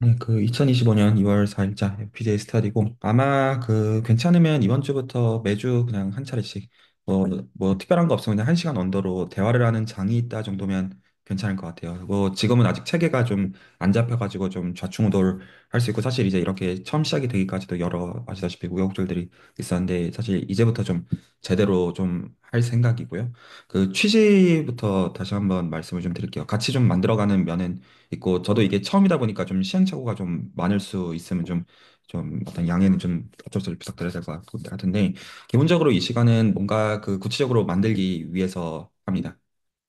네, 그 2025년 2월 4일자 FPJ 스타디고 아마 그 괜찮으면 이번 주부터 매주 그냥 한 차례씩 뭐 특별한 거 없으면 그냥 1시간 언더로 대화를 하는 장이 있다 정도면 괜찮을 것 같아요. 뭐 지금은 아직 체계가 좀 안 잡혀가지고 좀 좌충우돌할 수 있고 사실 이제 이렇게 처음 시작이 되기까지도 여러 아시다시피 우여곡절들이 있었는데 사실 이제부터 좀 제대로 좀 할 생각이고요. 그 취지부터 다시 한번 말씀을 좀 드릴게요. 같이 좀 만들어가는 면은 있고 저도 이게 처음이다 보니까 좀 시행착오가 좀 많을 수 있으면 좀 어떤 양해는 좀 어쩔 수 없이 부탁드려야 될 것 같은데 기본적으로 이 시간은 뭔가 그 구체적으로 만들기 위해서 합니다.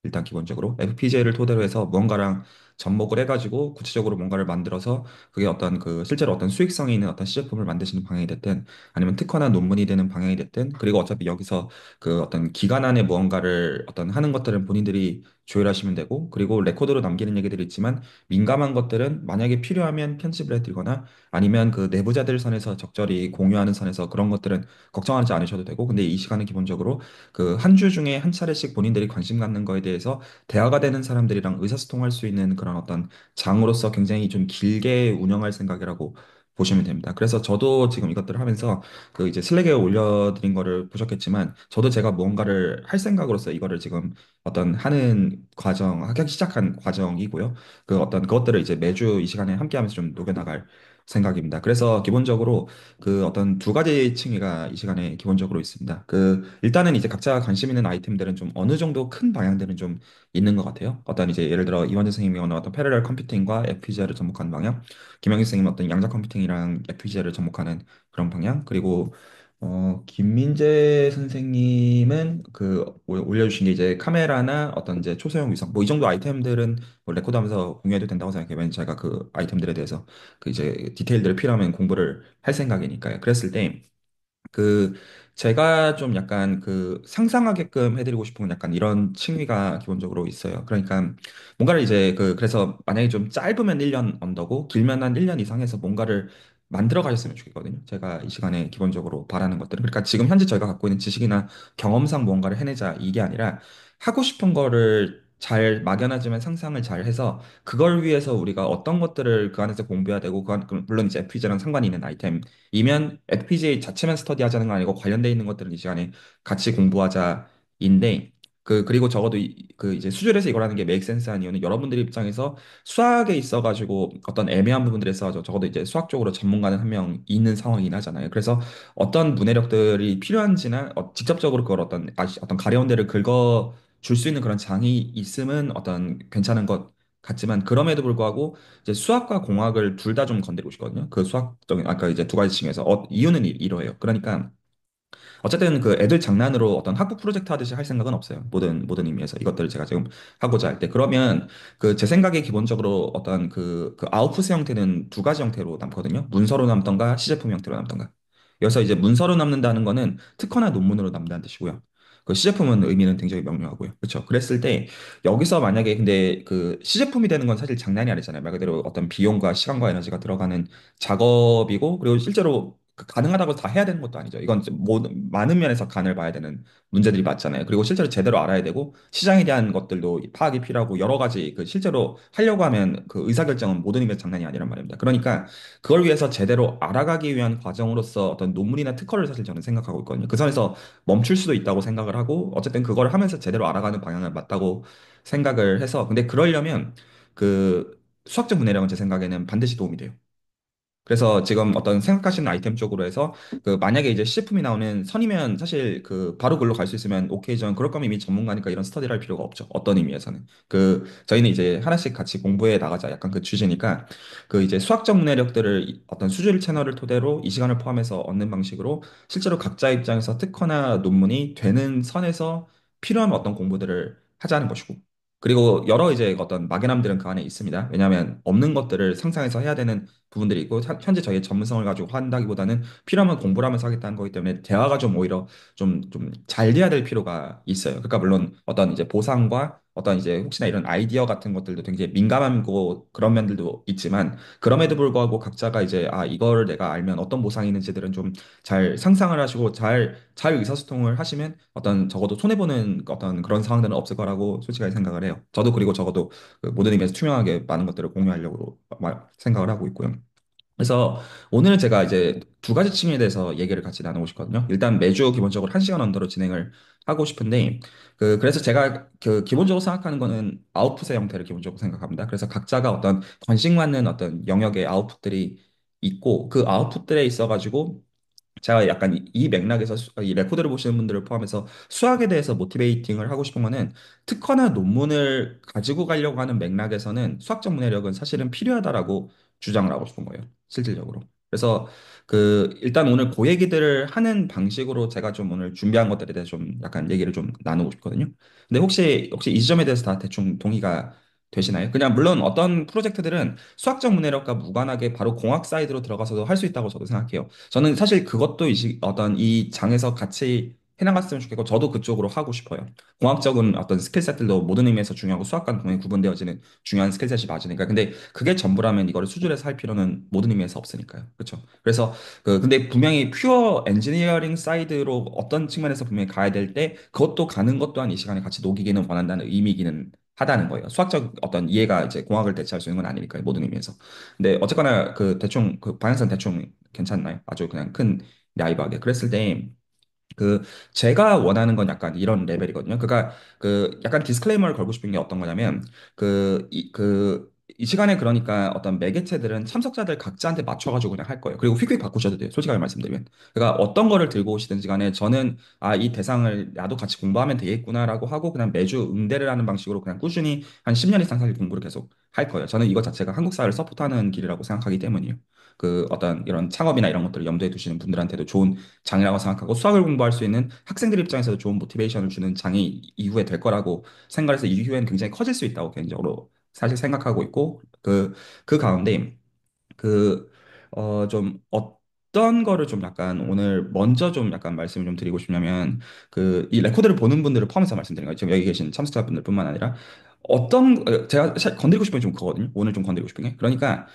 일단 기본적으로 FPGA를 토대로 해서 무언가랑 접목을 해가지고 구체적으로 뭔가를 만들어서 그게 어떤 그 실제로 어떤 수익성이 있는 어떤 시제품을 만드시는 방향이 됐든 아니면 특허나 논문이 되는 방향이 됐든 그리고 어차피 여기서 그 어떤 기간 안에 무언가를 어떤 하는 것들은 본인들이 조율하시면 되고 그리고 레코드로 남기는 얘기들이 있지만 민감한 것들은 만약에 필요하면 편집을 해드리거나 아니면 그 내부자들 선에서 적절히 공유하는 선에서 그런 것들은 걱정하지 않으셔도 되고 근데 이 시간은 기본적으로 그 한 주 중에 한 차례씩 본인들이 관심 갖는 거에 대해서 대화가 되는 사람들이랑 의사소통할 수 있는 그런 어떤 장으로서 굉장히 좀 길게 운영할 생각이라고 보시면 됩니다. 그래서 저도 지금 이것들을 하면서 그 이제 슬랙에 올려드린 거를 보셨겠지만 저도 제가 무언가를 할 생각으로서 이거를 지금 어떤 하는 과정, 하기 시작한 과정이고요. 그 어떤 그것들을 이제 매주 이 시간에 함께 하면서 좀 녹여나갈 생각입니다. 그래서 기본적으로 그 어떤 두 가지 층위가 이 시간에 기본적으로 있습니다. 그 일단은 이제 각자 관심 있는 아이템들은 좀 어느 정도 큰 방향들은 좀 있는 것 같아요. 어떤 이제 예를 들어 이완재 선생님이 오는 어떤 패러렐 컴퓨팅과 FPGA를 접목하는 방향, 김영희 선생님은 어떤 양자 컴퓨팅이랑 FPGA를 접목하는 그런 방향, 그리고 김민재 선생님은 그 올려주신 게 이제 카메라나 어떤 이제 초소형 위성 뭐 이 정도 아이템들은 뭐 레코드하면서 공유해도 된다고 생각해요. 왜냐면 제가 그 아이템들에 대해서 그 이제 디테일들을 필요하면 공부를 할 생각이니까요. 그랬을 때 그 제가 좀 약간 그 상상하게끔 해드리고 싶은 건 약간 이런 층위가 기본적으로 있어요. 그러니까 뭔가를 이제 그 그래서 만약에 좀 짧으면 1년 언더고 길면 한 1년 이상해서 뭔가를 만들어 가셨으면 좋겠거든요. 제가 이 시간에 기본적으로 바라는 것들은 그러니까 지금 현재 저희가 갖고 있는 지식이나 경험상 뭔가를 해내자 이게 아니라 하고 싶은 거를 잘 막연하지만 상상을 잘 해서 그걸 위해서 우리가 어떤 것들을 그 안에서 공부해야 되고 물론 이제 FPGA랑 상관이 있는 아이템 이면 FPGA 자체만 스터디하자는 건 아니고 관련돼 있는 것들은 이 시간에 같이 공부하자인데 그리고 적어도 그 이제 수준에서 이걸 하는 게 메이크 센스한 이유는 여러분들 입장에서 수학에 있어가지고 어떤 애매한 부분들에 있어서 적어도 이제 수학적으로 전문가는 한 명 있는 상황이긴 하잖아요. 그래서 어떤 문해력들이 필요한지나 직접적으로 그걸 어떤 가려운 데를 긁어 줄 수 있는 그런 장이 있음은 어떤 괜찮은 것 같지만 그럼에도 불구하고 이제 수학과 공학을 둘 다 좀 건드리고 싶거든요. 그 수학적인 아까 이제 두 가지 층에서 이유는 이러해요. 그러니까 어쨌든 그 애들 장난으로 어떤 학부 프로젝트 하듯이 할 생각은 없어요. 모든 의미에서 이것들을 제가 지금 하고자 할 때 그러면 그 제 생각에 기본적으로 어떤 그 아웃풋 형태는 두 가지 형태로 남거든요. 문서로 남던가 시제품 형태로 남던가. 여기서 이제 문서로 남는다는 거는 특허나 논문으로 남는다는 뜻이고요. 그 시제품은 의미는 굉장히 명료하고요. 그렇죠. 그랬을 때 여기서 만약에 근데 그 시제품이 되는 건 사실 장난이 아니잖아요. 말 그대로 어떤 비용과 시간과 에너지가 들어가는 작업이고 그리고 실제로 가능하다고 다 해야 되는 것도 아니죠. 이건 많은 면에서 간을 봐야 되는 문제들이 많잖아요. 그리고 실제로 제대로 알아야 되고 시장에 대한 것들도 파악이 필요하고 여러 가지 그 실제로 하려고 하면 그 의사결정은 모든 의미에서 장난이 아니란 말입니다. 그러니까 그걸 위해서 제대로 알아가기 위한 과정으로서 어떤 논문이나 특허를 사실 저는 생각하고 있거든요. 그 선에서 멈출 수도 있다고 생각을 하고 어쨌든 그걸 하면서 제대로 알아가는 방향을 맞다고 생각을 해서 근데 그러려면 그 수학적 문해력은 제 생각에는 반드시 도움이 돼요. 그래서 지금 어떤 생각하시는 아이템 쪽으로 해서 그 만약에 이제 시제품이 나오는 선이면 사실 그 바로 글로 갈 수 있으면 오케이 전 그럴 거면 이미 전문가니까 이런 스터디를 할 필요가 없죠. 어떤 의미에서는 그 저희는 이제 하나씩 같이 공부해 나가자 약간 그 취지니까 그 이제 수학적 문해력들을 어떤 수질 채널을 토대로 이 시간을 포함해서 얻는 방식으로 실제로 각자 입장에서 특허나 논문이 되는 선에서 필요한 어떤 공부들을 하자는 것이고 그리고 여러 이제 어떤 막연함들은 그 안에 있습니다. 왜냐하면 없는 것들을 상상해서 해야 되는 부분들이 있고 현재 저희의 전문성을 가지고 한다기보다는 필요하면 공부를 하면서 하겠다는 거기 때문에 대화가 좀 오히려 좀 잘 돼야 될 필요가 있어요. 그러니까 물론 어떤 이제 보상과 어떤 이제 혹시나 이런 아이디어 같은 것들도 굉장히 민감하고 그런 면들도 있지만 그럼에도 불구하고 각자가 이제 아 이거를 내가 알면 어떤 보상이 있는지들은 좀 잘 상상을 하시고 잘 의사소통을 하시면 어떤 적어도 손해보는 어떤 그런 상황들은 없을 거라고 솔직하게 생각을 해요. 저도 그리고 적어도 그 모든 의미에서 투명하게 많은 것들을 공유하려고 생각을 하고 있고요. 그래서 오늘은 제가 이제 두 가지 측면에 대해서 얘기를 같이 나누고 싶거든요. 일단 매주 기본적으로 1시간 언더로 진행을 하고 싶은데, 그래서 제가 그 기본적으로 생각하는 거는 아웃풋의 형태를 기본적으로 생각합니다. 그래서 각자가 어떤 관심 갖는 어떤 영역의 아웃풋들이 있고, 그 아웃풋들에 있어가지고 제가 약간 이 맥락에서 이 레코드를 보시는 분들을 포함해서 수학에 대해서 모티베이팅을 하고 싶은 거는 특허나 논문을 가지고 가려고 하는 맥락에서는 수학적 문해력은 사실은 필요하다라고 주장을 하고 싶은 거예요. 실질적으로. 그래서 일단 오늘 그 얘기들을 하는 방식으로 제가 좀 오늘 준비한 것들에 대해서 좀 약간 얘기를 좀 나누고 싶거든요. 근데 혹시 이 지점에 대해서 다 대충 동의가 되시나요? 그냥 물론 어떤 프로젝트들은 수학적 문해력과 무관하게 바로 공학 사이드로 들어가서도 할 수 있다고 저도 생각해요. 저는 사실 그것도 어떤 이 장에서 같이 해나갔으면 좋겠고 저도 그쪽으로 하고 싶어요. 공학적인 어떤 스킬셋들도 모든 의미에서 중요하고 수학과는 분명히 구분되어지는 중요한 스킬셋이 맞으니까. 근데 그게 전부라면 이거를 수준에서 할 필요는 모든 의미에서 없으니까요. 그렇죠? 그래서 근데 분명히 퓨어 엔지니어링 사이드로 어떤 측면에서 분명히 가야 될 때 그것도 가는 것 또한 이 시간에 같이 녹이기는 원한다는 의미기는 하다는 거예요. 수학적 어떤 이해가 이제 공학을 대체할 수 있는 건 아니니까요. 모든 의미에서. 근데 어쨌거나 대충 방향성 대충 괜찮나요? 아주 그냥 큰 라이브하게. 그랬을 때 그 제가 원하는 건 약간 이런 레벨이거든요. 그러니까 약간 디스클레이머를 걸고 싶은 게 어떤 거냐면 이 시간에 그러니까 어떤 매개체들은 참석자들 각자한테 맞춰가지고 그냥 할 거예요. 그리고 휙휙 바꾸셔도 돼요. 솔직하게 말씀드리면. 그러니까 어떤 거를 들고 오시든지 간에 저는 아, 이 대상을 나도 같이 공부하면 되겠구나라고 하고 그냥 매주 응대를 하는 방식으로 그냥 꾸준히 한 10년 이상 사실 공부를 계속 할 거예요. 저는 이거 자체가 한국 사회를 서포트하는 길이라고 생각하기 때문이에요. 어떤 이런 창업이나 이런 것들을 염두에 두시는 분들한테도 좋은 장이라고 생각하고 수학을 공부할 수 있는 학생들 입장에서도 좋은 모티베이션을 주는 장이 이후에 될 거라고 생각해서 이후에는 굉장히 커질 수 있다고 개인적으로 사실 생각하고 있고 그 가운데 좀 어떤 거를 좀 약간 오늘 먼저 좀 약간 말씀을 좀 드리고 싶냐면 이 레코드를 보는 분들을 포함해서 말씀드리는 거예요. 지금 여기 계신 참석자분들뿐만 아니라 제가 사실 건드리고 싶은 게 좀 그거거든요. 오늘 좀 건드리고 싶은 게. 그러니까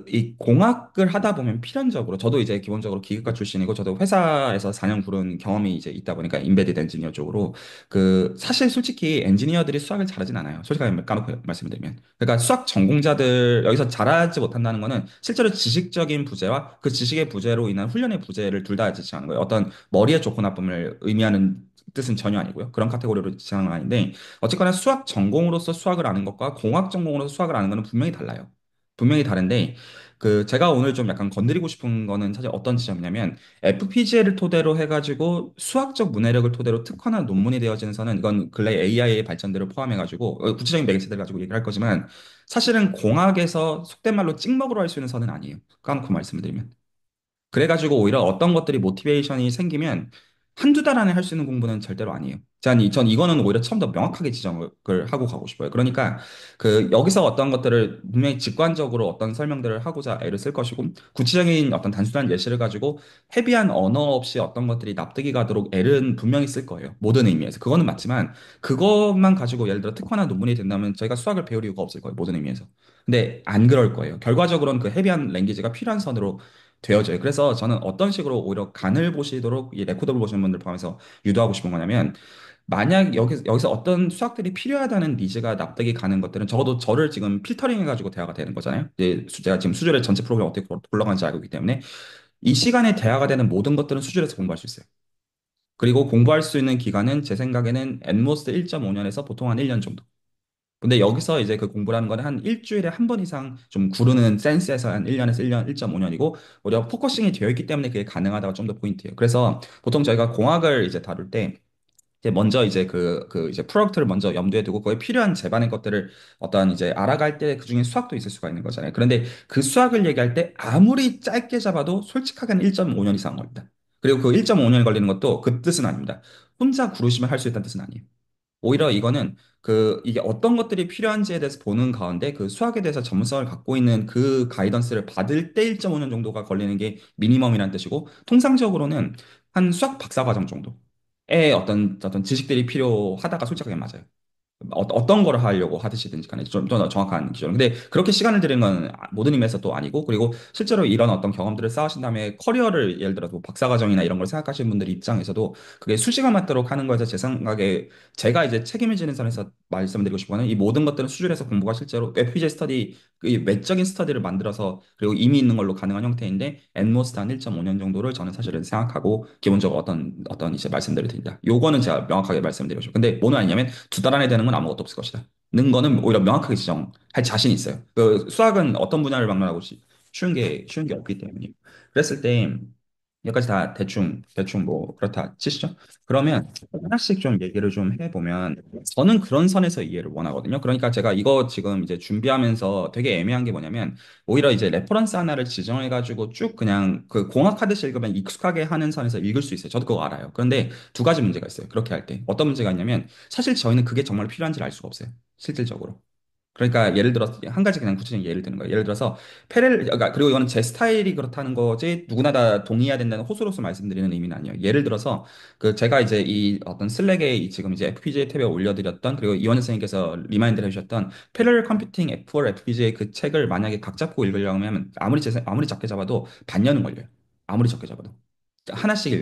이 공학을 하다 보면 필연적으로 저도 이제 기본적으로 기계과 출신이고 저도 회사에서 4년 구른 경험이 이제 있다 보니까 인베디드 엔지니어 쪽으로 사실 솔직히 엔지니어들이 수학을 잘하진 않아요. 솔직하게 까놓고 말씀드리면. 그러니까 수학 전공자들 여기서 잘하지 못한다는 거는 실제로 지식적인 부재와 그 지식의 부재로 인한 훈련의 부재를 둘 다 지칭하는 거예요. 어떤 머리의 좋고 나쁨을 의미하는 뜻은 전혀 아니고요. 그런 카테고리로 지칭하는 건 아닌데 어쨌거나 수학 전공으로서 수학을 아는 것과 공학 전공으로서 수학을 아는 것은 분명히 달라요. 분명히 다른데 제가 오늘 좀 약간 건드리고 싶은 거는 사실 어떤 지점이냐면 FPGA를 토대로 해가지고 수학적 문해력을 토대로 특허나 논문이 되어지는 선은 이건 근래 AI의 발전들을 포함해가지고 구체적인 매개체들 가지고 얘기를 할 거지만 사실은 공학에서 속된 말로 찍먹으로 할 수 있는 선은 아니에요. 까놓고 말씀을 드리면. 그래가지고 오히려 어떤 것들이 모티베이션이 생기면 한두 달 안에 할 수 있는 공부는 절대로 아니에요. 전 이거는 오히려 처음 더 명확하게 지적을 하고 가고 싶어요. 그러니까 여기서 어떤 것들을 분명히 직관적으로 어떤 설명들을 하고자 애를 쓸 것이고 구체적인 어떤 단순한 예시를 가지고 헤비한 언어 없이 어떤 것들이 납득이 가도록 애는 분명히 쓸 거예요. 모든 의미에서. 그거는 맞지만 그것만 가지고 예를 들어 특허나 논문이 된다면 저희가 수학을 배울 이유가 없을 거예요. 모든 의미에서. 근데 안 그럴 거예요. 결과적으로는 그 헤비한 랭귀지가 필요한 선으로 되어져요. 그래서 저는 어떤 식으로 오히려 간을 보시도록 이 레코더를 보시는 분들 포함해서 유도하고 싶은 거냐면 만약 여기서 어떤 수학들이 필요하다는 니즈가 납득이 가는 것들은 적어도 저를 지금 필터링 해가지고 대화가 되는 거잖아요. 제가 지금 수준의 전체 프로그램 어떻게 굴러가는지 알고 있기 때문에 이 시간에 대화가 되는 모든 것들은 수준에서 공부할 수 있어요. 그리고 공부할 수 있는 기간은 제 생각에는 앳모스트 1.5년에서 보통 한 1년 정도. 근데 여기서 이제 그 공부라는 거는 한 일주일에 한 번 이상 좀 구르는 센스에서 한 1년에서 1년, 1.5년이고, 우리가 포커싱이 되어 있기 때문에 그게 가능하다가 좀 더 포인트예요. 그래서 보통 저희가 공학을 이제 다룰 때, 이제 먼저 이제 이제 프로덕트를 먼저 염두에 두고 그거에 필요한 제반의 것들을 어떤 이제 알아갈 때 그중에 수학도 있을 수가 있는 거잖아요. 그런데 그 수학을 얘기할 때 아무리 짧게 잡아도 솔직하게는 1.5년 이상 걸립니다. 그리고 그 1.5년 걸리는 것도 그 뜻은 아닙니다. 혼자 구르시면 할 수 있다는 뜻은 아니에요. 오히려 이거는 이게 어떤 것들이 필요한지에 대해서 보는 가운데 그 수학에 대해서 전문성을 갖고 있는 그 가이던스를 받을 때 1.5년 정도가 걸리는 게 미니멈이라는 뜻이고 통상적으로는 한 수학 박사 과정 정도의 어떤 지식들이 필요하다가 솔직하게 맞아요. 어떤 거를 하려고 하듯이든지 간에 좀 더 정확한 기준. 근데 그렇게 시간을 들이는 건 모든 의미에서 또 아니고, 그리고 실제로 이런 어떤 경험들을 쌓으신 다음에 커리어를 예를 들어 뭐 박사과정이나 이런 걸 생각하시는 분들 입장에서도 그게 수시가 맞도록 하는 거에서 제 생각에 제가 이제 책임을 지는 선에서 말씀드리고 싶은 거는 이 모든 것들은 수준에서 공부가 실제로 FPGA 스터디, 그 외적인 스터디를 만들어서 그리고 이미 있는 걸로 가능한 형태인데 앳모스트 한 1.5년 정도를 저는 사실은 생각하고 기본적으로 어떤 이제 말씀들을 드린다. 요거는 제가 명확하게 말씀드리고 싶어요. 근데 뭐는 아니냐면 두 달 안에 되는 건 아무것도 없을 것이다. 는 거는 오히려 명확하게 지정할 자신이 있어요. 그 수학은 어떤 분야를 막론하고 쉬운 게 없기 때문이에요. 그랬을 때 여기까지 다 대충 뭐 그렇다 치시죠. 그러면 하나씩 좀 얘기를 좀 해보면 저는 그런 선에서 이해를 원하거든요. 그러니까 제가 이거 지금 이제 준비하면서 되게 애매한 게 뭐냐면 오히려 이제 레퍼런스 하나를 지정해가지고 쭉 그냥 그 공학하듯이 읽으면 익숙하게 하는 선에서 읽을 수 있어요. 저도 그거 알아요. 그런데 두 가지 문제가 있어요. 그렇게 할 때. 어떤 문제가 있냐면 사실 저희는 그게 정말 필요한지를 알 수가 없어요. 실질적으로. 그러니까 예를 들어서 한 가지 그냥 구체적인 예를 드는 거예요. 예를 들어서 그러니까 그리고 이거는 제 스타일이 그렇다는 거지 누구나 다 동의해야 된다는 호소로서 말씀드리는 의미는 아니에요. 예를 들어서 그 제가 이제 이 어떤 슬랙에 지금 이제 FPGA 탭에 올려드렸던 그리고 이원 선생님께서 리마인드를 해주셨던 패러럴 컴퓨팅 F4 FPGA 그 책을 만약에 각 잡고 읽으려면 아무리 작게 잡아도 반년은 걸려요. 아무리 적게 잡아도. 하나씩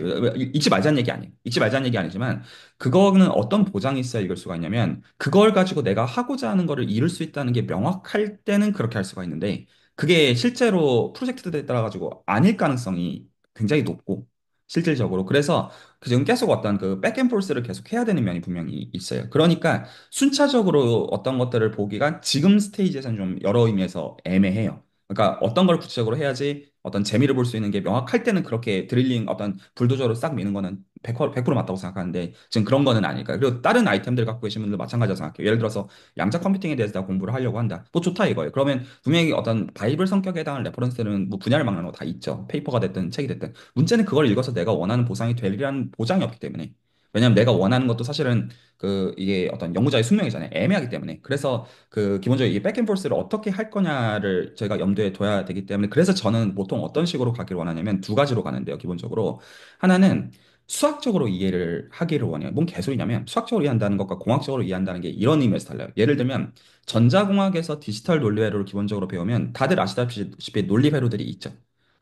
읽지 말자는 얘기 아니에요. 읽지 말자는 얘기 아니지만 그거는 어떤 보장이 있어야 읽을 수가 있냐면 그걸 가지고 내가 하고자 하는 거를 이룰 수 있다는 게 명확할 때는 그렇게 할 수가 있는데 그게 실제로 프로젝트들에 따라 가지고 아닐 가능성이 굉장히 높고 실질적으로 그래서 그 지금 계속 어떤 그 백앤포스를 계속 해야 되는 면이 분명히 있어요. 그러니까 순차적으로 어떤 것들을 보기가 지금 스테이지에서는 좀 여러 의미에서 애매해요. 그러니까 어떤 걸 구체적으로 해야지 어떤 재미를 볼 수 있는 게 명확할 때는 그렇게 드릴링 어떤 불도저로 싹 미는 거는 100% 맞다고 생각하는데 지금 그런 거는 아닐까. 그리고 다른 아이템들 갖고 계신 분들 마찬가지라고 생각해요. 예를 들어서 양자 컴퓨팅에 대해서 다 공부를 하려고 한다. 뭐 좋다 이거예요. 그러면 분명히 어떤 바이블 성격에 해당하는 레퍼런스는 뭐 분야를 막는 거 다 있죠. 페이퍼가 됐든 책이 됐든. 문제는 그걸 읽어서 내가 원하는 보상이 되리라는 보장이 없기 때문에. 왜냐하면 내가 원하는 것도 사실은 그 이게 어떤 연구자의 숙명이잖아요. 애매하기 때문에. 그래서 그 기본적으로 이 백앤포스를 어떻게 할 거냐를 저희가 염두에 둬야 되기 때문에 그래서 저는 보통 어떤 식으로 가기를 원하냐면 두 가지로 가는데요. 기본적으로 하나는 수학적으로 이해를 하기를 원해요. 뭔 개소리냐면 수학적으로 이해한다는 것과 공학적으로 이해한다는 게 이런 의미에서 달라요. 예를 들면 전자공학에서 디지털 논리 회로를 기본적으로 배우면 다들 아시다시피 논리 회로들이 있죠.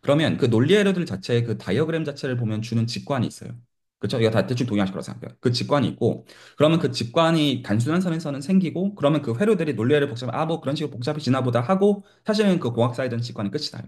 그러면 그 논리 회로들 자체의 그 다이어그램 자체를 보면 주는 직관이 있어요. 그렇죠? 이거 다 대충 동의하실 거라고 생각해요. 그 직관이 있고 그러면 그 직관이 단순한 선에서는 생기고 그러면 그 회로들이 논리 회로 복잡 뭐 그런 식으로 복잡해지나 보다 하고 사실은 그 공학 사이드는 직관이 끝이 나요.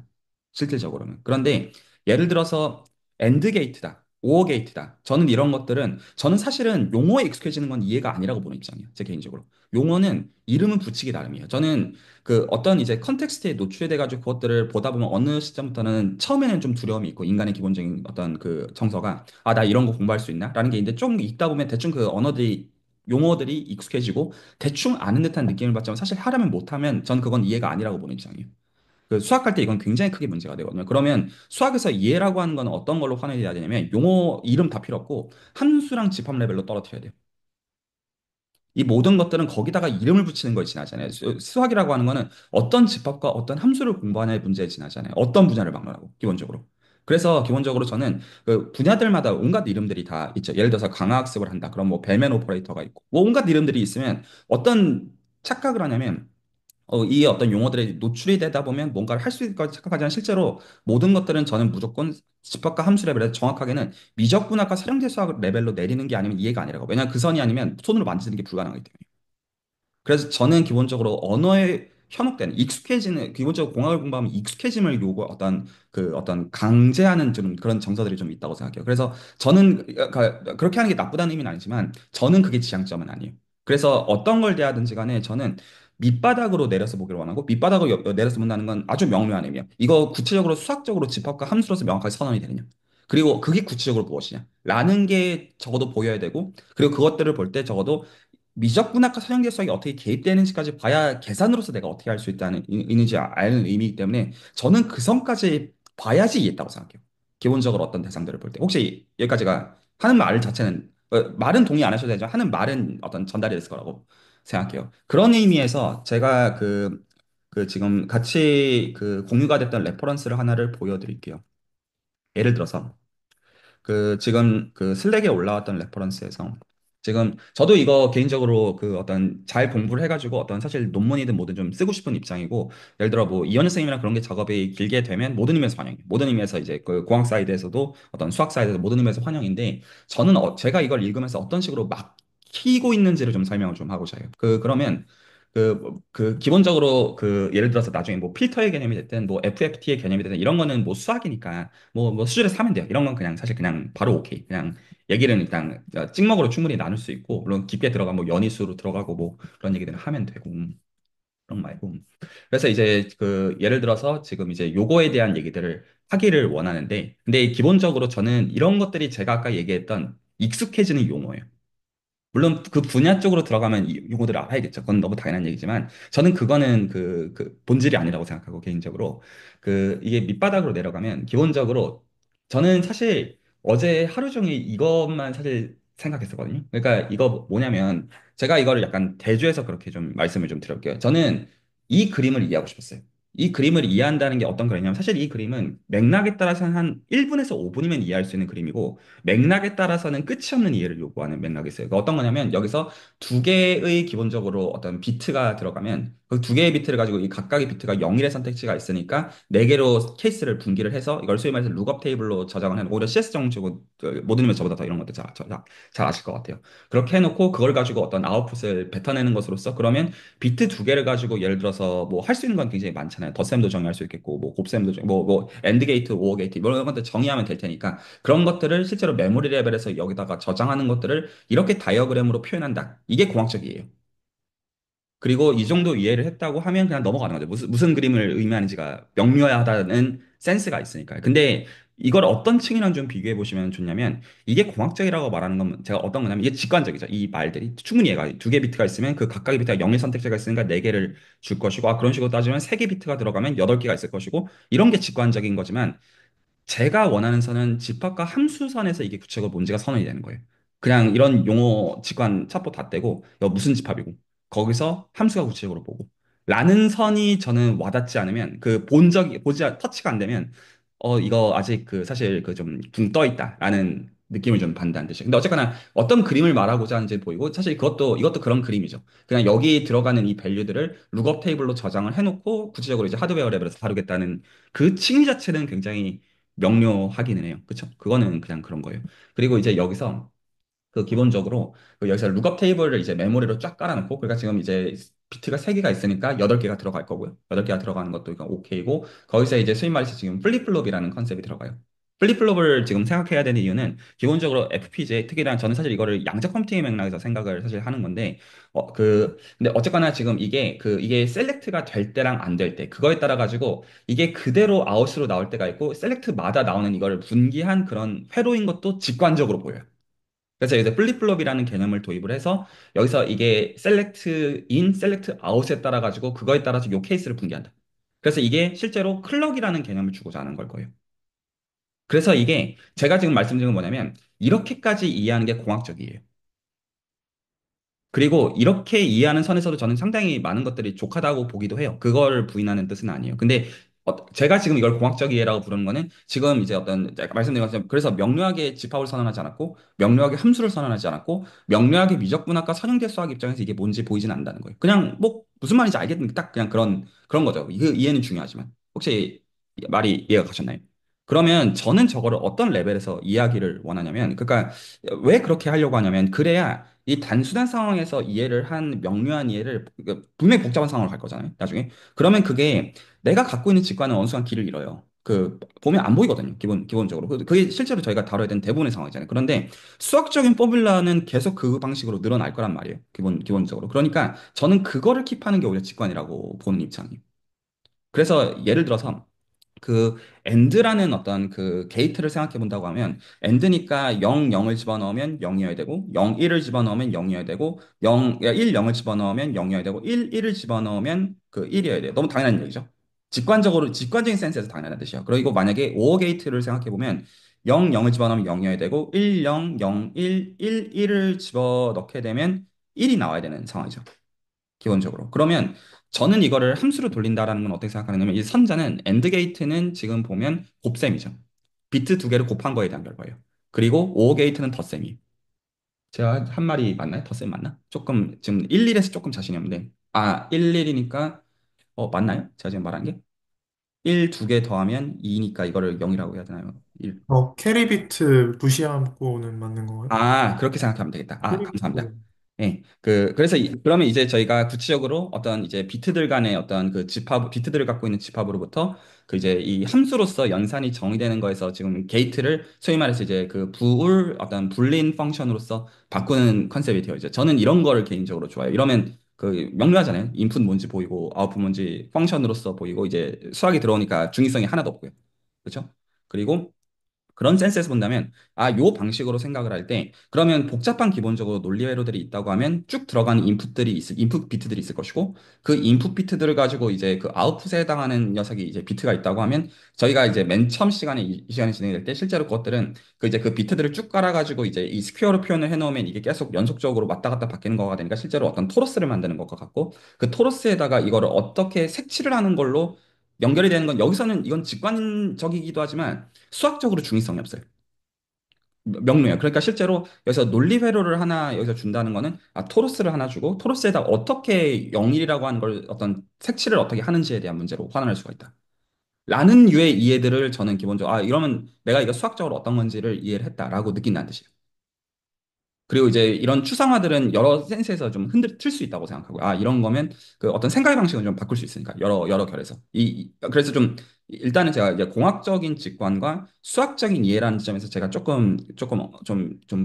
실질적으로는. 그런데 예를 들어서 엔드 게이트다. 오어 게이트다. 저는 이런 것들은 저는 사실은 용어에 익숙해지는 건 이해가 아니라고 보는 입장이에요. 제 개인적으로. 용어는 이름은 붙이기 나름이에요. 저는 그 어떤 이제 컨텍스트에 노출돼 가지고 그것들을 보다 보면 어느 시점부터는 처음에는 좀 두려움이 있고 인간의 기본적인 어떤 그 정서가 아, 나 이런 거 공부할 수 있나? 라는 게 있는데 좀 읽다 보면 대충 그 언어들이 용어들이 익숙해지고 대충 아는 듯한 느낌을 받지만 사실 하려면 못하면 전 그건 이해가 아니라고 보는 입장이에요. 그 수학할 때 이건 굉장히 크게 문제가 되거든요. 그러면 수학에서 이해라고 하는 건 어떤 걸로 환원해야 되냐면 용어 이름 다 필요 없고 함수랑 집합 레벨로 떨어뜨려야 돼요. 이 모든 것들은 거기다가 이름을 붙이는 거에 지나잖아요. 수학이라고 하는 거는 어떤 집합과 어떤 함수를 공부하냐의 문제에 지나잖아요. 어떤 분야를 막론하고 기본적으로. 그래서 기본적으로 저는 그 분야들마다 온갖 이름들이 다 있죠. 예를 들어서 강화학습을 한다. 그럼 뭐 벨맨 오퍼레이터가 있고 뭐 온갖 이름들이 있으면 어떤 착각을 하냐면 이 어떤 용어들이 노출이 되다 보면 뭔가를 할 수 있을 것 착각하지만 실제로 모든 것들은 저는 무조건 집합과 함수 레벨에서 정확하게는 미적분학과 사형제 수학 레벨로 내리는 게 아니면 이해가 아니라고. 왜냐하면 그 선이 아니면 손으로 만지는 게 불가능하기 때문에. 그래서 저는 기본적으로 언어에 현혹된 익숙해지는 기본적으로 공학을 공부하면 익숙해짐을 요구 어떤 강제하는 좀 그런 정서들이 좀 있다고 생각해요. 그래서 저는 그렇게 하는 게 나쁘다는 의미는 아니지만 저는 그게 지향점은 아니에요. 그래서 어떤 걸 대하든지 간에 저는 밑바닥으로 내려서 보기를 원하고 밑바닥으로 내려서 본다는 건 아주 명료한 의미예요. 이거 구체적으로 수학적으로 집합과 함수로서 명확하게 선언이 되느냐. 그리고 그게 구체적으로 무엇이냐. 라는 게 적어도 보여야 되고 그리고 그것들을 볼 때 적어도 미적분학과 선형계수학이 어떻게 개입되는지까지 봐야 계산으로서 내가 어떻게 할 수 있는지 아는 의미이기 때문에 저는 그 선까지 봐야지 이해했다고 생각해요. 기본적으로 어떤 대상들을 볼 때. 혹시 여기까지가 하는 말 자체는 말은 동의 안 하셔도 되지만 하는 말은 어떤 전달이 됐을 거라고 생각해요. 그런 의미에서 제가 그 지금 같이 그 공유가 됐던 레퍼런스를 하나를 보여드릴게요. 예를 들어서 그 지금 그 슬랙에 올라왔던 레퍼런스에서 지금 저도 이거 개인적으로 그 어떤 잘 공부를 해가지고 어떤 사실 논문이든 뭐든 좀 쓰고 싶은 입장이고, 예를 들어 뭐 이현우 선생님이랑 그런 게 작업이 길게 되면 모든 의미에서 환영이에요. 모든 의미에서 이제 그 공학 사이드에서도 어떤 수학 사이드에서 모든 의미에서 환영인데, 저는 제가 이걸 읽으면서 어떤 식으로 막히고 있는지를 좀 설명을 좀 하고자 해요. 그러면 기본적으로 예를 들어서 나중에 뭐 필터의 개념이 됐든 뭐 FFT의 개념이 됐든 이런 거는 뭐 수학이니까 뭐 수준에서 하면 돼요. 이런 건 그냥 사실 그냥 바로 오케이. 그냥 얘기를 일단 찍먹으로 충분히 나눌 수 있고, 물론 깊게 들어가 뭐 연위수로 들어가고 뭐 그런 얘기들을 하면 되고, 그런 거 말고. 그래서 이제 예를 들어서 지금 이제 요거에 대한 얘기들을 하기를 원하는데, 근데 기본적으로 저는 이런 것들이 제가 아까 얘기했던 익숙해지는 용어예요. 물론 그 분야 쪽으로 들어가면 이 용어들을 알아야겠죠. 그건 너무 당연한 얘기지만 저는 그거는 본질이 아니라고 생각하고, 개인적으로 이게 밑바닥으로 내려가면 기본적으로 저는 사실 어제 하루 종일 이것만 사실 생각했었거든요. 그러니까 이거 뭐냐면, 제가 이거를 약간 대조해서 그렇게 좀 말씀을 좀 드릴게요. 저는 이 그림을 이해하고 싶었어요. 이 그림을 이해한다는 게 어떤 그림이냐면, 사실 이 그림은 맥락에 따라서는 한 1분에서 5분이면 이해할 수 있는 그림이고, 맥락에 따라서는 끝이 없는 이해를 요구하는 맥락이 있어요. 그러니까 어떤 거냐면, 여기서 두 개의 기본적으로 어떤 비트가 들어가면 그 두 개의 비트를 가지고 이 각각의 비트가 0일의 선택지가 있으니까 네 개로 케이스를 분기를 해서 이걸 소위 말해서 룩업 테이블로 저장을 해놓고, 오히려 CS 정치고 모든 의미에서 저보다 더 이런 것들 잘 아실 것 같아요. 그렇게 해놓고 그걸 가지고 어떤 아웃풋을 뱉어내는 것으로서, 그러면 비트 두 개를 가지고 예를 들어서 뭐 할 수 있는 건 굉장히 많잖아요. 덧셈도 정의할 수 있겠고 뭐 곱셈도 뭐 엔드 게이트, 오어 게이트 뭐 이런 것들 정의하면 될 테니까, 그런 것들을 실제로 메모리 레벨에서 여기다가 저장하는 것들을 이렇게 다이어그램으로 표현한다. 이게 공학적이에요. 그리고 이 정도 이해를 했다고 하면 그냥 넘어가는 거죠. 무슨 그림을 의미하는지가 명료하다는 센스가 있으니까요. 근데 이걸 어떤 층이랑 좀 비교해 보시면 좋냐면, 이게 공학적이라고 말하는 건 제가 어떤 거냐면, 이게 직관적이죠. 이 말들이 충분히 얘가 두 개 비트가 있으면 그 각각의 비트가 0일 선택지가 있으니까 네 개를 줄 것이고, 그런 식으로 따지면 세 개 비트가 들어가면 여덟 개가 있을 것이고, 이런 게 직관적인 거지만, 제가 원하는 선은 집합과 함수선에서 이게 구체적으로 뭔지가 선언이 되는 거예요. 그냥 이런 용어 직관 첩보 다 떼고 이거 무슨 집합이고, 거기서 함수가 구체적으로 보고 라는 선이 저는 와닿지 않으면, 터치가 안 되면 이거 아직 사실 좀 붕 떠 있다라는 느낌을 좀 받는다는 뜻이에요. 근데 어쨌거나 어떤 그림을 말하고자 하는지 보이고, 사실 이것도 그런 그림이죠. 그냥 여기 들어가는 이 밸류들을 룩업 테이블로 저장을 해놓고 구체적으로 이제 하드웨어 레벨에서 다루겠다는 그 칭의 자체는 굉장히 명료하기는 해요. 그쵸? 그거는 그냥 그런 거예요. 그리고 이제 여기서 기본적으로 여기서 룩업 테이블을 이제 메모리로 쫙 깔아놓고, 그러니까 지금 이제 비트가 3개가 있으니까 8개가 들어갈 거고요. 8개가 들어가는 것도 이거 오케이고, 거기서 이제 소위 말해서 지금 플립플롭이라는 컨셉이 들어가요. 플립플롭을 지금 생각해야 되는 이유는, 기본적으로 FPGA, 특히나 저는 사실 이거를 양자 컴퓨팅의 맥락에서 생각을 사실 하는 건데, 근데 어쨌거나 지금 이게 셀렉트가 될 때랑 안 될 때, 그거에 따라 가지고 이게 그대로 아웃으로 나올 때가 있고, 셀렉트마다 나오는 이거를 분기한 그런 회로인 것도 직관적으로 보여요. 그래서 여기서 플립플롭이라는 개념을 도입을 해서, 여기서 이게 셀렉트 인, 셀렉트 아웃에 따라 가지고 그거에 따라서 요 케이스를 분개한다. 그래서 이게 실제로 클럭이라는 개념을 주고자 하는 걸 거예요. 그래서 이게 제가 지금 말씀드린 건 뭐냐면, 이렇게까지 이해하는 게 공학적이에요. 그리고 이렇게 이해하는 선에서도 저는 상당히 많은 것들이 족하다고 보기도 해요. 그걸 부인하는 뜻은 아니에요. 근데 제가 지금 이걸 공학적 이해라고 부르는 거는, 지금 이제 제가 말씀드린 것처럼, 그래서 명료하게 집합을 선언하지 않았고, 명료하게 함수를 선언하지 않았고, 명료하게 미적분학과 선형대 수학 입장에서 이게 뭔지 보이진 않는다는 거예요. 그냥 뭐 무슨 말인지 알겠는데 딱 그냥 그런 거죠. 그 이해는 중요하지만, 혹시 말이 이해가 가셨나요? 그러면 저는 저거를 어떤 레벨에서 이해하기를 원하냐면, 그러니까 왜 그렇게 하려고 하냐면, 그래야 이 단순한 상황에서 이해를 한 명료한 이해를, 그러니까 분명히 복잡한 상황으로 갈 거잖아요, 나중에. 그러면 그게 내가 갖고 있는 직관은 어느 순간 길을 잃어요. 보면 안 보이거든요, 기본적으로. 그게 실제로 저희가 다뤄야 되는 대부분의 상황이잖아요. 그런데 수학적인 포뮬라는 계속 그 방식으로 늘어날 거란 말이에요, 기본적으로. 그러니까 저는 그거를 킵하는 게 오히려 직관이라고 보는 입장이에요. 그래서 예를 들어서 그 엔드라는 어떤 게이트를 생각해 본다고 하면, 엔드니까 0, 0을 집어넣으면 0이어야 되고, 0, 1을 집어넣으면 0이어야 되고, 1, 0을 집어넣으면 0이어야 되고, 1, 1을 집어넣으면 1이어야 돼요. 너무 당연한 얘기죠. 직관적인 센스에서 당연한 뜻이에요. 그리고 만약에 오어 게이트를 생각해 보면, 0, 0을 집어넣으면 0이어야 되고, 1, 0, 0, 1, 1, 1을 집어넣게 되면 1이 나와야 되는 상황이죠. 기본적으로. 그러면 저는 이거를 함수로 돌린다라는 건 어떻게 생각하냐면, 이 선자는 엔드 게이트는 지금 보면 곱셈이죠. 비트 두 개를 곱한 거에 대한 결과예요. 그리고 오어 게이트는 덧셈이에요. 제가 한 말이 맞나요? 덧셈 맞나? 조금 지금 11에서 조금 자신이 없는데. 아, 11이니까 맞나요? 제가 지금 말한 게? 1 두 개 더하면 2니까 이거를 0이라고 해야 되나요? 캐리비트 무시하고는 맞는 건가요? 아, 그렇게 생각하면 되겠다. 아, 감사합니다. 캐리비트. 예. 그래서 그러면 이제 저희가 구체적으로 어떤 이제 비트들 간의 어떤 그 집합, 비트들을 갖고 있는 집합으로부터 그 이제 이 함수로서 연산이 정의되는 거에서 지금 게이트를 소위 말해서 이제 그 부울 어떤 불린 펑션으로서 바꾸는 컨셉이 되어 있죠. 저는 이런 거를 개인적으로 좋아해요. 이러면 그 명료하잖아요. 인풋 뭔지 보이고 아웃풋 뭔지 펑션으로서 보이고 이제 수학이 들어오니까 중의성이 하나도 없고요. 그렇죠? 그리고 그런 센스에서 본다면, 요 방식으로 생각을 할 때, 그러면 복잡한 기본적으로 논리 회로들이 있다고 하면 쭉 들어가는 인풋 비트들이 있을 것이고, 그 인풋 비트들을 가지고 이제 그 아웃풋에 해당하는 녀석이 이제 비트가 있다고 하면, 저희가 이제 맨 처음 시간에, 이 시간에 진행될 때, 실제로 그것들은 그 이제 그 비트들을 쭉 깔아가지고 이제 이 스퀘어로 표현을 해놓으면 이게 계속 연속적으로 왔다 갔다 바뀌는 거가 되니까 실제로 어떤 토러스를 만드는 것과 같고, 그 토러스에다가 이거를 어떻게 색칠을 하는 걸로 연결이 되는 건 여기서는 이건 직관적이기도 하지만 수학적으로 중의성이 없어요. 명료해요. 그러니까 실제로 여기서 논리 회로를 하나 여기서 준다는 거는 토로스를 하나 주고 토로스에다 어떻게 영일이라고 하는 걸 어떤 색칠을 어떻게 하는지에 대한 문제로 환원할 수가 있다. 라는 류의 이해들을 저는 기본적으로 이러면 내가 이거 수학적으로 어떤 건지를 이해를 했다라고 느낀다는 뜻이에요. 그리고 이제 이런 추상화들은 여러 센스에서 좀 틀 수 있다고 생각하고, 이런 거면 그 어떤 생각의 방식을 좀 바꿀 수 있으니까, 여러 결에서. 그래서 좀, 일단은 제가 이제 공학적인 직관과 수학적인 이해라는 지점에서 제가 좀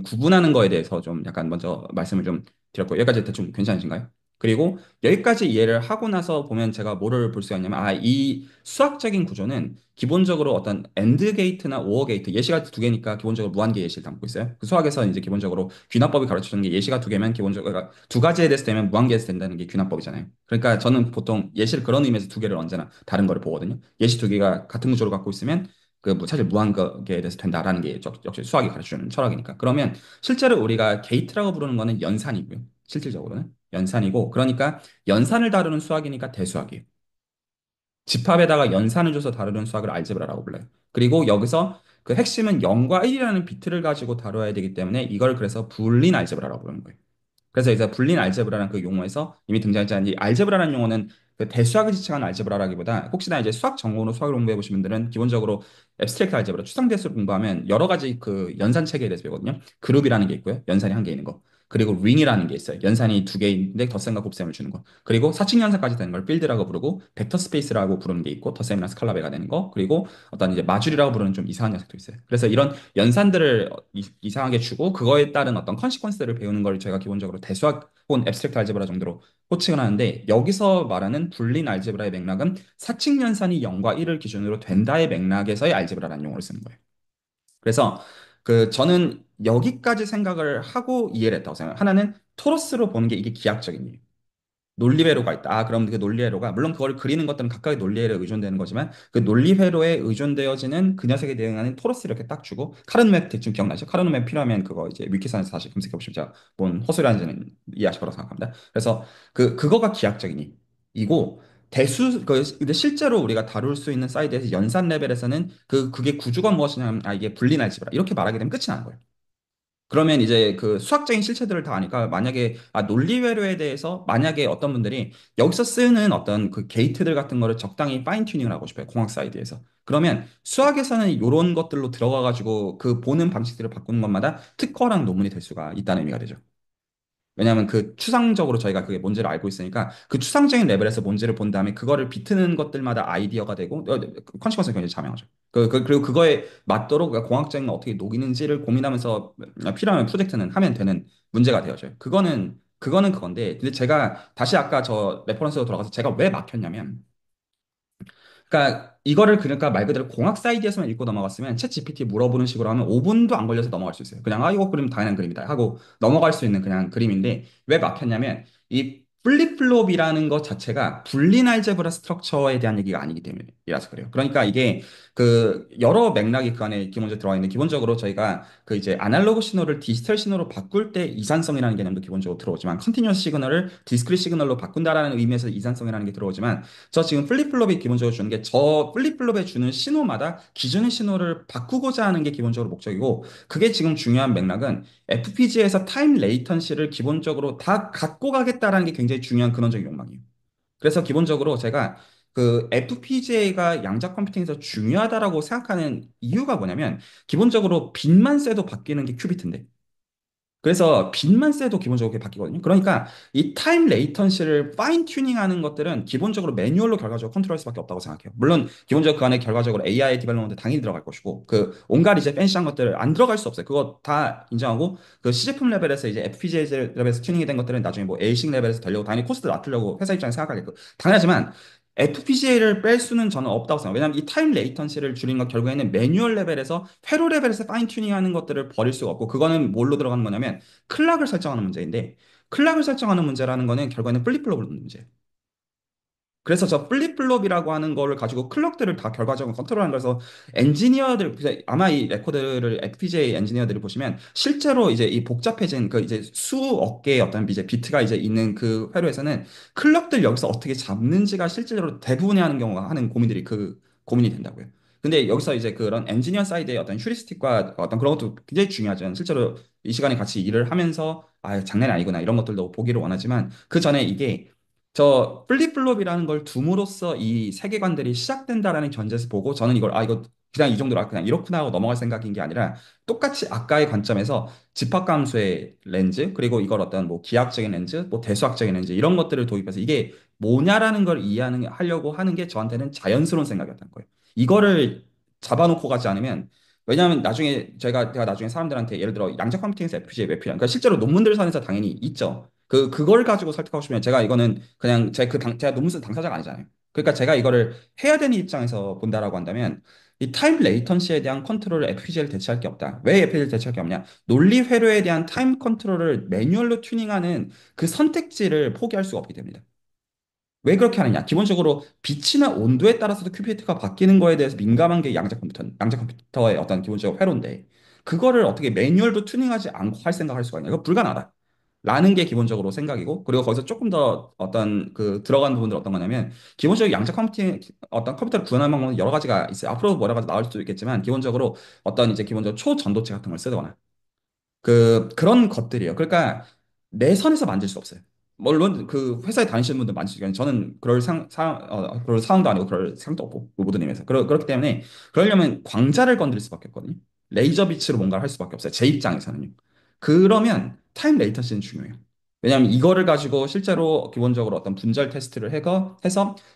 구분하는 거에 대해서 좀 약간 먼저 말씀을 좀 드렸고, 여기까지 대충 괜찮으신가요? 그리고 여기까지 이해를 하고 나서 보면 제가 뭐를 볼 수가 있냐면, 이 수학적인 구조는 기본적으로 어떤 엔드 게이트나 오어 게이트, 예시가 두 개니까 기본적으로 무한계 예시를 담고 있어요. 그 수학에서 이제 기본적으로 귀납법이 가르쳐주는 게 예시가 두 개면 기본적으로 그러니까 두 가지에 대해서 되면 무한계에서 된다는 게 귀납법이잖아요. 그러니까 저는 보통 예시를 그런 의미에서 두 개를 언제나 다른 거를 보거든요. 예시 두 개가 같은 구조를 갖고 있으면 사실 무한계에 대해서 된다라는 게 역시 수학이 가르쳐주는 철학이니까. 그러면 실제로 우리가 게이트라고 부르는 거는 연산이고요. 실질적으로는 연산이고 그러니까 연산을 다루는 수학이니까 대수학이에요. 집합에다가 연산을 줘서 다루는 수학을 알제브라라고 불러요. 그리고 여기서 그 핵심은 0과 1이라는 비트를 가지고 다뤄야 되기 때문에 이걸 그래서 불린 알제브라라고 부르는 거예요. 그래서 이제 불린 알제브라는 그 용어에서 이미 등장했지 않은 이 알제브라는 용어는 그 대수학을 지칭하는 알제브라라기보다 혹시나 이제 수학 전공으로 수학을 공부해 보신 분들은 기본적으로 앱스트랙트 알제브라 추상 대수를 공부하면 여러 가지 그 연산 체계에 대해서 배우거든요. 그룹이라는 게 있고요. 연산이 한 개 있는 거. 그리고 링이라는 게 있어요. 연산이 두 개 있는데 덧셈과 곱셈을 주는 거. 그리고 사칙 연산까지 되는 걸 필드라고 부르고 벡터 스페이스라고 부르는 게 있고 덧셈이랑 스칼라베가 되는 거. 그리고 어떤 이제 마줄이라고 부르는 좀 이상한 녀석도 있어요. 그래서 이런 연산들을 이상하게 주고 그거에 따른 어떤 컨시퀀스를 배우는 걸 저희가 기본적으로 대수학 혹은 앱스트랙트 알제브라 정도로 호칭을 하는데 여기서 말하는 불린 알제브라의 맥락은 사칙 연산이 0과 1을 기준으로 된다의 맥락에서의 알제브라라는 용어를 쓰는 거예요. 그래서 저는 여기까지 생각을 하고 이해를 했다고 생각해요. 하나는 토러스로 보는 게 이게 기하학적인 이유. 논리회로가 있다. 그럼 그 논리회로가 물론 그걸 그리는 것들은 각각의 논리회로에 의존되는 거지만 그 논리회로에 의존되어지는 그 녀석에 대응하는 토러스를 이렇게 딱 주고 카르노맵 대충 기억나죠? 카르노맵 필요하면 그거 이제 위키산에서 다시 검색해 보시면 제가 뭔 헛소리 하는지는 이해하실 거라고 생각합니다. 그래서 그거가 기하학적인 이고 근데 실제로 우리가 다룰 수 있는 사이드에서 연산 레벨에서는 그게 구조가 무엇이냐면 이게 분리 알gebra 이렇게 말하게 되면 끝이 나는 거예요. 그러면 이제 그 수학적인 실체들을 다 아니까 만약에 논리 회로에 대해서 만약에 어떤 분들이 여기서 쓰는 어떤 그 게이트들 같은 거를 적당히 파인 튜닝을 하고 싶어요. 공학 사이드에서. 그러면 수학에서는 이런 것들로 들어가 가지고 그 보는 방식들을 바꾸는 것마다 특허랑 논문이 될 수가 있다는 의미가 되죠. 왜냐하면 그 추상적으로 저희가 그게 뭔지를 알고 있으니까 그 추상적인 레벨에서 뭔지를 본 다음에 그거를 비트는 것들마다 아이디어가 되고 컨시퀀스가 굉장히 자명하죠. 그리고 그거에 맞도록 그러니까 공학적인 걸 어떻게 녹이는지를 고민하면서 필요하면 프로젝트는 하면 되는 문제가 되어져요. 그거는 그건데 근데 제가 다시 아까 저 레퍼런스로 돌아가서 제가 왜 막혔냐면 그러니까 이거를 그러니까 말 그대로 공학 사이드에서만 읽고 넘어갔으면 챗 GPT 물어보는 식으로 하면 5분도 안 걸려서 넘어갈 수 있어요. 그냥 이거 그림 당연한 그림이다 하고 넘어갈 수 있는 그냥 그림인데 왜 막혔냐면 이 플립플롭이라는 것 자체가 불린 알제브라 스트럭처에 대한 얘기가 아니기 때문이라서 그래요. 그러니까 이게 그 여러 맥락이 그 안에 기본적으로 들어와 있는데 기본적으로 저희가 그 이제 아날로그 신호를 디지털 신호로 바꿀 때 이산성이라는 개념도 기본적으로 들어오지만 컨티뉴어스 시그널을 디스크릿 시그널로 바꾼다라는 의미에서 이산성이라는 게 들어오지만 저 지금 플립플롭이 기본적으로 주는 게 저 플립플롭에 주는 신호마다 기존의 신호를 바꾸고자 하는 게 기본적으로 목적이고 그게 지금 중요한 맥락은 FPGA에서 타임 레이턴시를 기본적으로 다 갖고 가겠다라는 게 굉장히 중요한 근원적인 욕망이에요. 그래서 기본적으로 제가 그 FPGA가 양자 컴퓨팅에서 중요하다라고 생각하는 이유가 뭐냐면 기본적으로 빛만 쎄도 바뀌는 게 큐비트인데 그래서 빛만 쎄도 기본적으로 그렇게 바뀌거든요. 그러니까 이 타임 레이턴시를 파인 튜닝하는 것들은 기본적으로 매뉴얼로 결과적으로 컨트롤할 수밖에 없다고 생각해요. 물론 기본적으로 그 안에 결과적으로 AI 디벨롭먼트 당연히 들어갈 것이고 그 온갖 이제 팬시한 것들 안 들어갈 수 없어요. 그거 다 인정하고 그 시제품 레벨에서 이제 FPGA 레벨에서 튜닝이 된 것들은 나중에 뭐 ASIC 레벨에서 되려고 당연히 코스트를 낮추려고 회사 입장에서 생각하겠고 당연하지만 FPGA를 뺄 수는 저는 없다고 생각해요. 왜냐하면 이 타임 레이턴시를 줄이는 건 결국에는 매뉴얼 레벨에서 회로 레벨에서 파인 튜닝하는 것들을 버릴 수가 없고 그거는 뭘로 들어가는 거냐면 클락을 설정하는 문제인데 클락을 설정하는 문제라는 거는 결국에는 플립플롭을 놓는 문제예요. 그래서 저 플립플롭이라고 하는 거를 가지고 클럭들을 다 결과적으로 컨트롤하는 거라서 엔지니어들 아마 이 레코드를 FPGA 엔지니어들을 보시면 실제로 이제 이 복잡해진 그 이제 수억 개의 어떤 이제 비트가 이제 있는 그 회로에서는 클럭들 여기서 어떻게 잡는지가 실제로 대부분이 하는 경우가 하는 고민들이 그 고민이 된다고요. 근데 여기서 이제 그런 엔지니어 사이드의 어떤 휴리스틱과 어떤 그런 것도 굉장히 중요하죠. 실제로 이 시간에 같이 일을 하면서 아 장난이 아니구나 이런 것들도 보기를 원하지만 그 전에 이게 저 플립플롭이라는 걸 둠으로써 이 세계관들이 시작된다라는 견제에서 보고 저는 이걸 아 이거 그냥 이 정도로 아, 그냥 이렇구나 하고 넘어갈 생각인 게 아니라 똑같이 아까의 관점에서 집합감수의 렌즈 그리고 이걸 어떤 뭐 기하학적인 렌즈 뭐 대수학적인 렌즈 이런 것들을 도입해서 이게 뭐냐라는 걸 이해하는 하려고 하는 게 저한테는 자연스러운 생각이었던 거예요. 이거를 잡아놓고 가지 않으면 왜냐하면 나중에 제가 나중에 사람들한테 예를 들어 양자 컴퓨팅에서 FPGA 왜 필요한 그러니까 실제로 논문들 선에서 당연히 있죠. 그걸 가지고 설득하고 싶으면 제가 이거는 그냥 제가 논문 쓴 당사자가 아니잖아요. 그러니까 제가 이거를 해야 되는 입장에서 본다라고 한다면 이 타임 레이턴시에 대한 컨트롤을 FPGA를 대체할 게 없다. 왜 FPGA를 대체할 게 없냐? 논리 회로에 대한 타임 컨트롤을 매뉴얼로 튜닝하는 그 선택지를 포기할 수가 없기 때문이다. 왜 그렇게 하느냐? 기본적으로 빛이나 온도에 따라서도 큐비트가 바뀌는 거에 대해서 민감한 게 양자 컴퓨터의 어떤 기본적인 회로인데, 그거를 어떻게 매뉴얼도 튜닝하지 않고 할 생각할 수가 있냐? 이거 불가능하다. 라는 게 기본적으로 생각이고, 그리고 거기서 조금 더 어떤 그 들어간 부분들 어떤 거냐면, 기본적으로 양자 컴퓨팅, 어떤 컴퓨터를 구현하는 방법은 여러 가지가 있어요. 앞으로 뭐 여러 가지 나올 수도 있겠지만, 기본적으로 어떤 이제 기본적으로 초전도체 같은 걸 쓰거나, 그런 것들이에요. 그러니까 내 선에서 만질 수 없어요. 물론 그 회사에 다니시는 분들 많으시지만 저는 그럴 상황도 아니고 그럴 생각도 없고 그 모든 의미에서 그렇기 때문에 그러려면 광자를 건드릴 수밖에 없거든요. 레이저 빛으로 뭔가를 할 수밖에 없어요. 제 입장에서는요. 그러면 타임 레이턴시는 중요해요. 왜냐하면 이거를 가지고 실제로 기본적으로 어떤 분절 테스트를 해서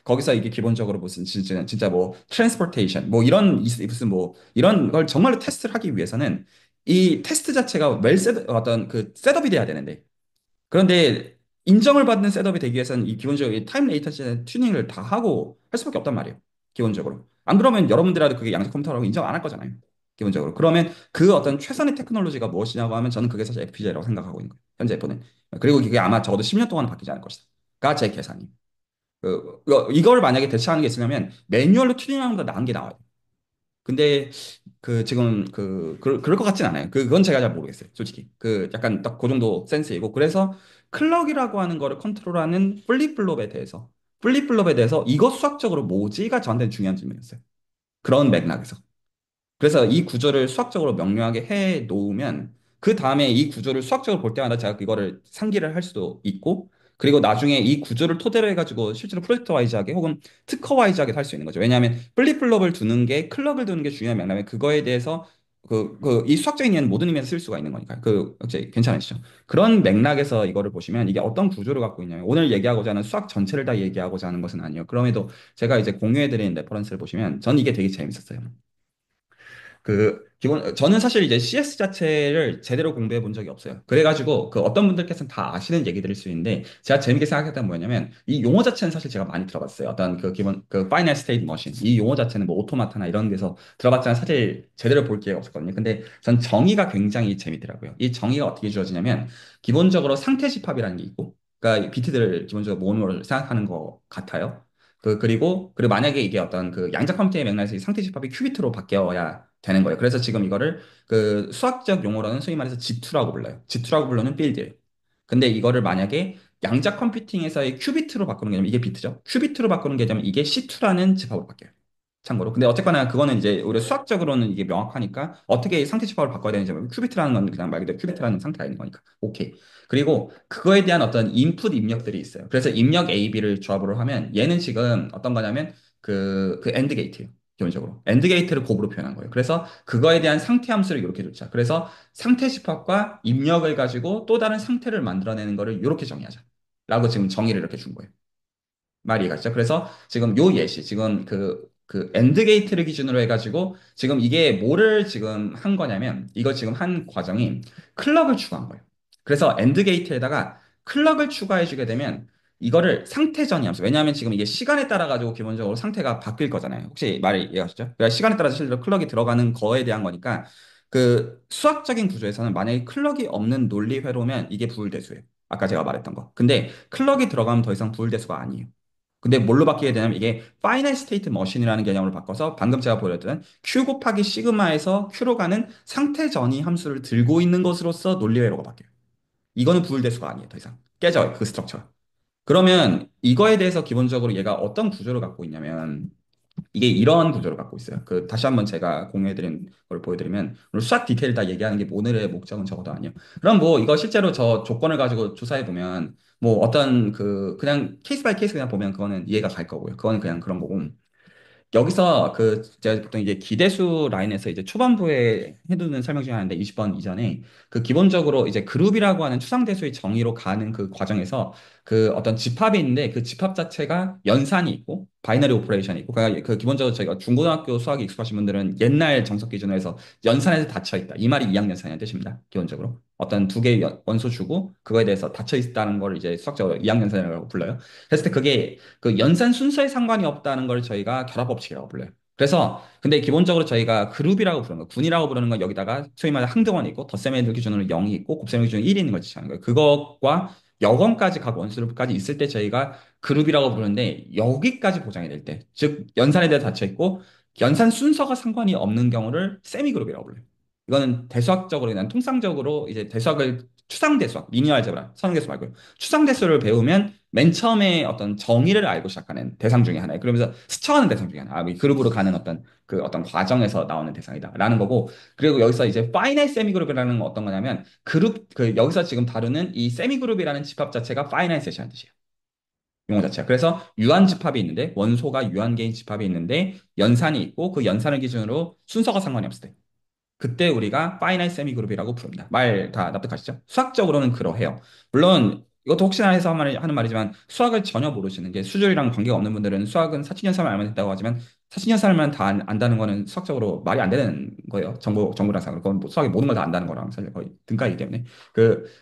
거기서 이게 기본적으로 무슨 진짜 뭐 트랜스포테이션 뭐 이런 무슨 뭐 이런 걸 정말로 테스트를 하기 위해서는 이 테스트 자체가 어떤 그 셋업이 돼야 되는데 그런데 인정을 받는 셋업이 되기 위해서는 이 기본적으로 이 타임 레이턴시 튜닝을 다 하고 할 수밖에 없단 말이에요. 기본적으로. 안 그러면 여러분들이라도 그게 양자 컴퓨터라고 인정 안 할 거잖아요. 기본적으로. 그러면 그 어떤 최선의 테크놀로지가 무엇이냐고 하면 저는 그게 사실 FPGA라고 생각하고 있는 거예요. 현재 보는. 그리고 이게 아마 적어도 10년 동안은 바뀌지 않을 것이다. 가 제 계산이. 이걸 만약에 대체하는 게 있으려면 매뉴얼로 튜닝하는 것보다 나은 게 나와요. 근데 그 지금 그럴 것 같진 않아요. 그건 제가 잘 모르겠어요. 솔직히. 그 약간 딱 그 정도 센스이고 그래서 클럭이라고 하는 거를 컨트롤하는 플립플롭에 대해서 이것 수학적으로 뭐지가 저한테는 중요한 질문이었어요. 그런 맥락에서. 그래서 이 구조를 수학적으로 명료하게 해 놓으면 그 다음에 이 구조를 수학적으로 볼 때마다 제가 이거를 상기를 할 수도 있고 그리고 나중에 이 구조를 토대로 해가지고 실제로 프로젝트 와이즈하게 혹은 특허 와이즈하게 할 수 있는 거죠. 왜냐하면 플립플롭을 두는 게 클럭을 두는 게 중요한 맥락에 그거에 대해서 이 수학적인 이해는 모든 의미에서 쓸 수가 있는 거니까 이제 괜찮으시죠? 그런 맥락에서 이거를 보시면 이게 어떤 구조를 갖고 있냐면 오늘 얘기하고자 하는 수학 전체를 다 얘기하고자 하는 것은 아니에요. 그럼에도 제가 이제 공유해드린 레퍼런스를 보시면 전 이게 되게 재밌었어요. 저는 사실 이제 CS 자체를 제대로 공부해 본 적이 없어요. 그래가지고 그 어떤 분들께서는 다 아시는 얘기들일 수 있는데 제가 재밌게 생각했던 건 뭐냐면 이 용어 자체는 사실 제가 많이 들어봤어요. 어떤 그 finite state machine 이 용어 자체는 뭐 오토마타나 이런 데서 들어봤지만 사실 제대로 볼 기회가 없었거든요. 근데 전 정의가 굉장히 재밌더라고요. 이 정의가 어떻게 주어지냐면 기본적으로 상태 집합이라는 게 있고 그러니까 비트들을 기본적으로 모으는 걸 생각하는 것 같아요. 그리고 만약에 이게 어떤 그 양자 컴퓨터의 맥락에서 이 상태 집합이 큐비트로 바뀌어야 되는 거예요. 그래서 지금 이거를 그 수학적 용어로는 소위 말해서 G2라고 불러요. G2라고 부르는 빌드예요. 근데 이거를 만약에 양자 컴퓨팅에서의 큐비트로 바꾸는 개념, 이게 비트죠. 큐비트로 바꾸는 개념, 이게 C2라는 집합으로 바뀌어요. 참고로. 근데 어쨌거나 그거는 이제 우리 수학적으로는 이게 명확하니까 어떻게 상태 집합을 바꿔야 되는지 모르면 큐비트라는 건 그냥 말 그대로 큐비트라는 상태가 있는 거니까. 오케이. 그리고 그거에 대한 어떤 인풋 입력들이 있어요. 그래서 입력 A, B를 조합으로 하면 얘는 지금 어떤 거냐면 그 엔드 게이트예요. 기본적으로. 엔드 게이트를 곱으로 표현한 거예요. 그래서 그거에 대한 상태 함수를 이렇게 줬자. 그래서 상태 집합과 입력을 가지고 또 다른 상태를 만들어내는 거를 이렇게 정의하자. 라고 지금 정의를 이렇게 준 거예요. 말이 이해가죠? 그래서 지금 요 예시, 지금 그 엔드 게이트를 기준으로 해가지고 지금 이게 뭐를 지금 한 거냐면 이거 지금 한 과정이 클럭을 추가한 거예요. 그래서 엔드 게이트에다가 클럭을 추가해주게 되면 이거를 상태 전이함수. 왜냐하면 지금 이게 시간에 따라 가지고 기본적으로 상태가 바뀔 거잖아요. 혹시 말이 이해가시죠? 그러니까 시간에 따라서 실제로 클럭이 들어가는 거에 대한 거니까 그 수학적인 구조에서는 만약에 클럭이 없는 논리 회로면 이게 부울대수예요. 아까 제가 말했던 거. 근데 클럭이 들어가면 더 이상 부울대수가 아니에요. 근데 뭘로 바뀌게 되냐면 이게 파이널 스테이트 머신이라는 개념으로 바꿔서 방금 제가 보여드렸던 Q 곱하기 시그마에서 Q로 가는 상태 전이 함수를 들고 있는 것으로서 논리 회로가 바뀌어요. 이거는 부울대수가 아니에요. 더 이상. 깨져요. 그 스트럭처. 그러면 이거에 대해서 기본적으로 얘가 어떤 구조를 갖고 있냐면 이게 이런 구조를 갖고 있어요. 그 다시 한번 제가 공유해드린 걸 보여드리면 오늘 수학 디테일 다 얘기하는 게 오늘의 목적은 적어도 아니에요. 그럼 뭐 이거 실제로 저 조건을 가지고 조사해 보면 뭐 어떤 그 그냥 케이스 바이 케이스 그냥 보면 그거는 이해가 갈 거고요. 그거는 그냥 그런 거고. 여기서 그 제가 보통 이제 기대수 라인에서 이제 초반부에 해두는 설명 중에 하나인데 20번 이전에 그 기본적으로 이제 그룹이라고 하는 추상대수의 정의로 가는 그 과정에서 그 어떤 집합이 있는데 그 집합 자체가 연산이 있고 바이너리 오퍼레이션이 있고 그러니까 그 기본적으로 저희가 중고등학교 수학이 익숙하신 분들은 옛날 정석 기준으로 해서 연산에서 닫혀 있다. 이 말이 이항연산이라는 뜻입니다. 기본적으로. 어떤 두 개의 원소 주고 그거에 대해서 닫혀 있다는 걸 이제 수학적으로 이항연산이라고 불러요. 그랬을 때 그게 그 연산 순서에 상관이 없다는 걸 저희가 결합법칙이라고 불러요. 그래서 근데 기본적으로 저희가 그룹이라고 부르는 거, 군이라고 부르는 건 여기다가 소위 말해 항등원이 있고 덧셈 애들 기준으로 0이 있고 곱셈 애들 기준으로 1이 있는 걸 지시하는 거예요. 그것과 여건까지 각 원수까지 있을 때 저희가 그룹이라고 부르는데 여기까지 보장이 될 때, 즉 연산에 대해 닫혀 있고 연산 순서가 상관이 없는 경우를 세미 그룹이라고 불러요. 이거는 대수학적으로 그냥 통상적으로 이제 대수학을 추상대수학, 리니어 알제브라, 선행대수 말고요. 추상대수를 배우면 맨 처음에 어떤 정의를 알고 시작하는 대상 중에 하나예요. 그러면서 스쳐가는 대상 중에 하나. 이 그룹으로 가는 어떤 그 어떤 과정에서 나오는 대상이다라는 거고. 그리고 여기서 이제 파이널 세미 그룹이라는 건 어떤 거냐면 그룹 그 여기서 지금 다루는 이 세미 그룹이라는 집합 자체가 파이널 셋이라는 뜻이에요. 용어 자체가. 그래서 유한 집합이 있는데 원소가 유한계인 집합이 있는데 연산이 있고 그 연산을 기준으로 순서가 상관이 없을 때. 그때 우리가 파이널 세미 그룹이라고 부릅니다. 말 다 납득하시죠? 수학적으로는 그러해요. 물론 이것도 혹시나 해서 하는 말이지만 수학을 전혀 모르시는 게 수준이랑 관계가 없는 분들은 수학은 사칙연산을 알면 된다고 하지만 사칙연산만 다 안다는 거는 수학적으로 말이 안 되는 거예요. 정보랑 상으로 그건 뭐 수학의 모든 걸 다 안다는 거랑 사실 거의 등가이기 때문에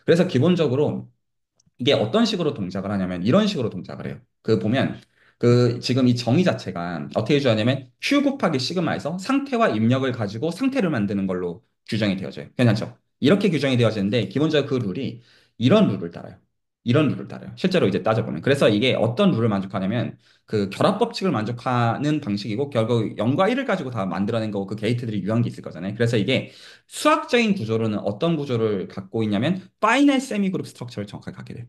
그래서 기본적으로 이게 어떤 식으로 동작을 하냐면 이런 식으로 동작을 해요. 그 보면 그 지금 이 정의 자체가 어떻게 주어냐면 Q 곱하기 시그마에서 상태와 입력을 가지고 상태를 만드는 걸로 규정이 되어져요. 괜찮죠? 이렇게 규정이 되어지는데 기본적으로 그 룰이 이런 룰을 따라요. 이런 룰을 따라요. 실제로 이제 따져보면. 그래서 이게 어떤 룰을 만족하냐면 그 결합 법칙을 만족하는 방식이고 결국 0과 1을 가지고 다 만들어낸 거고 그 게이트들이 유한 게 있을 거잖아요. 그래서 이게 수학적인 구조로는 어떤 구조를 갖고 있냐면 파이널 세미 그룹 스트럭처를 정확하게 갖게 돼요.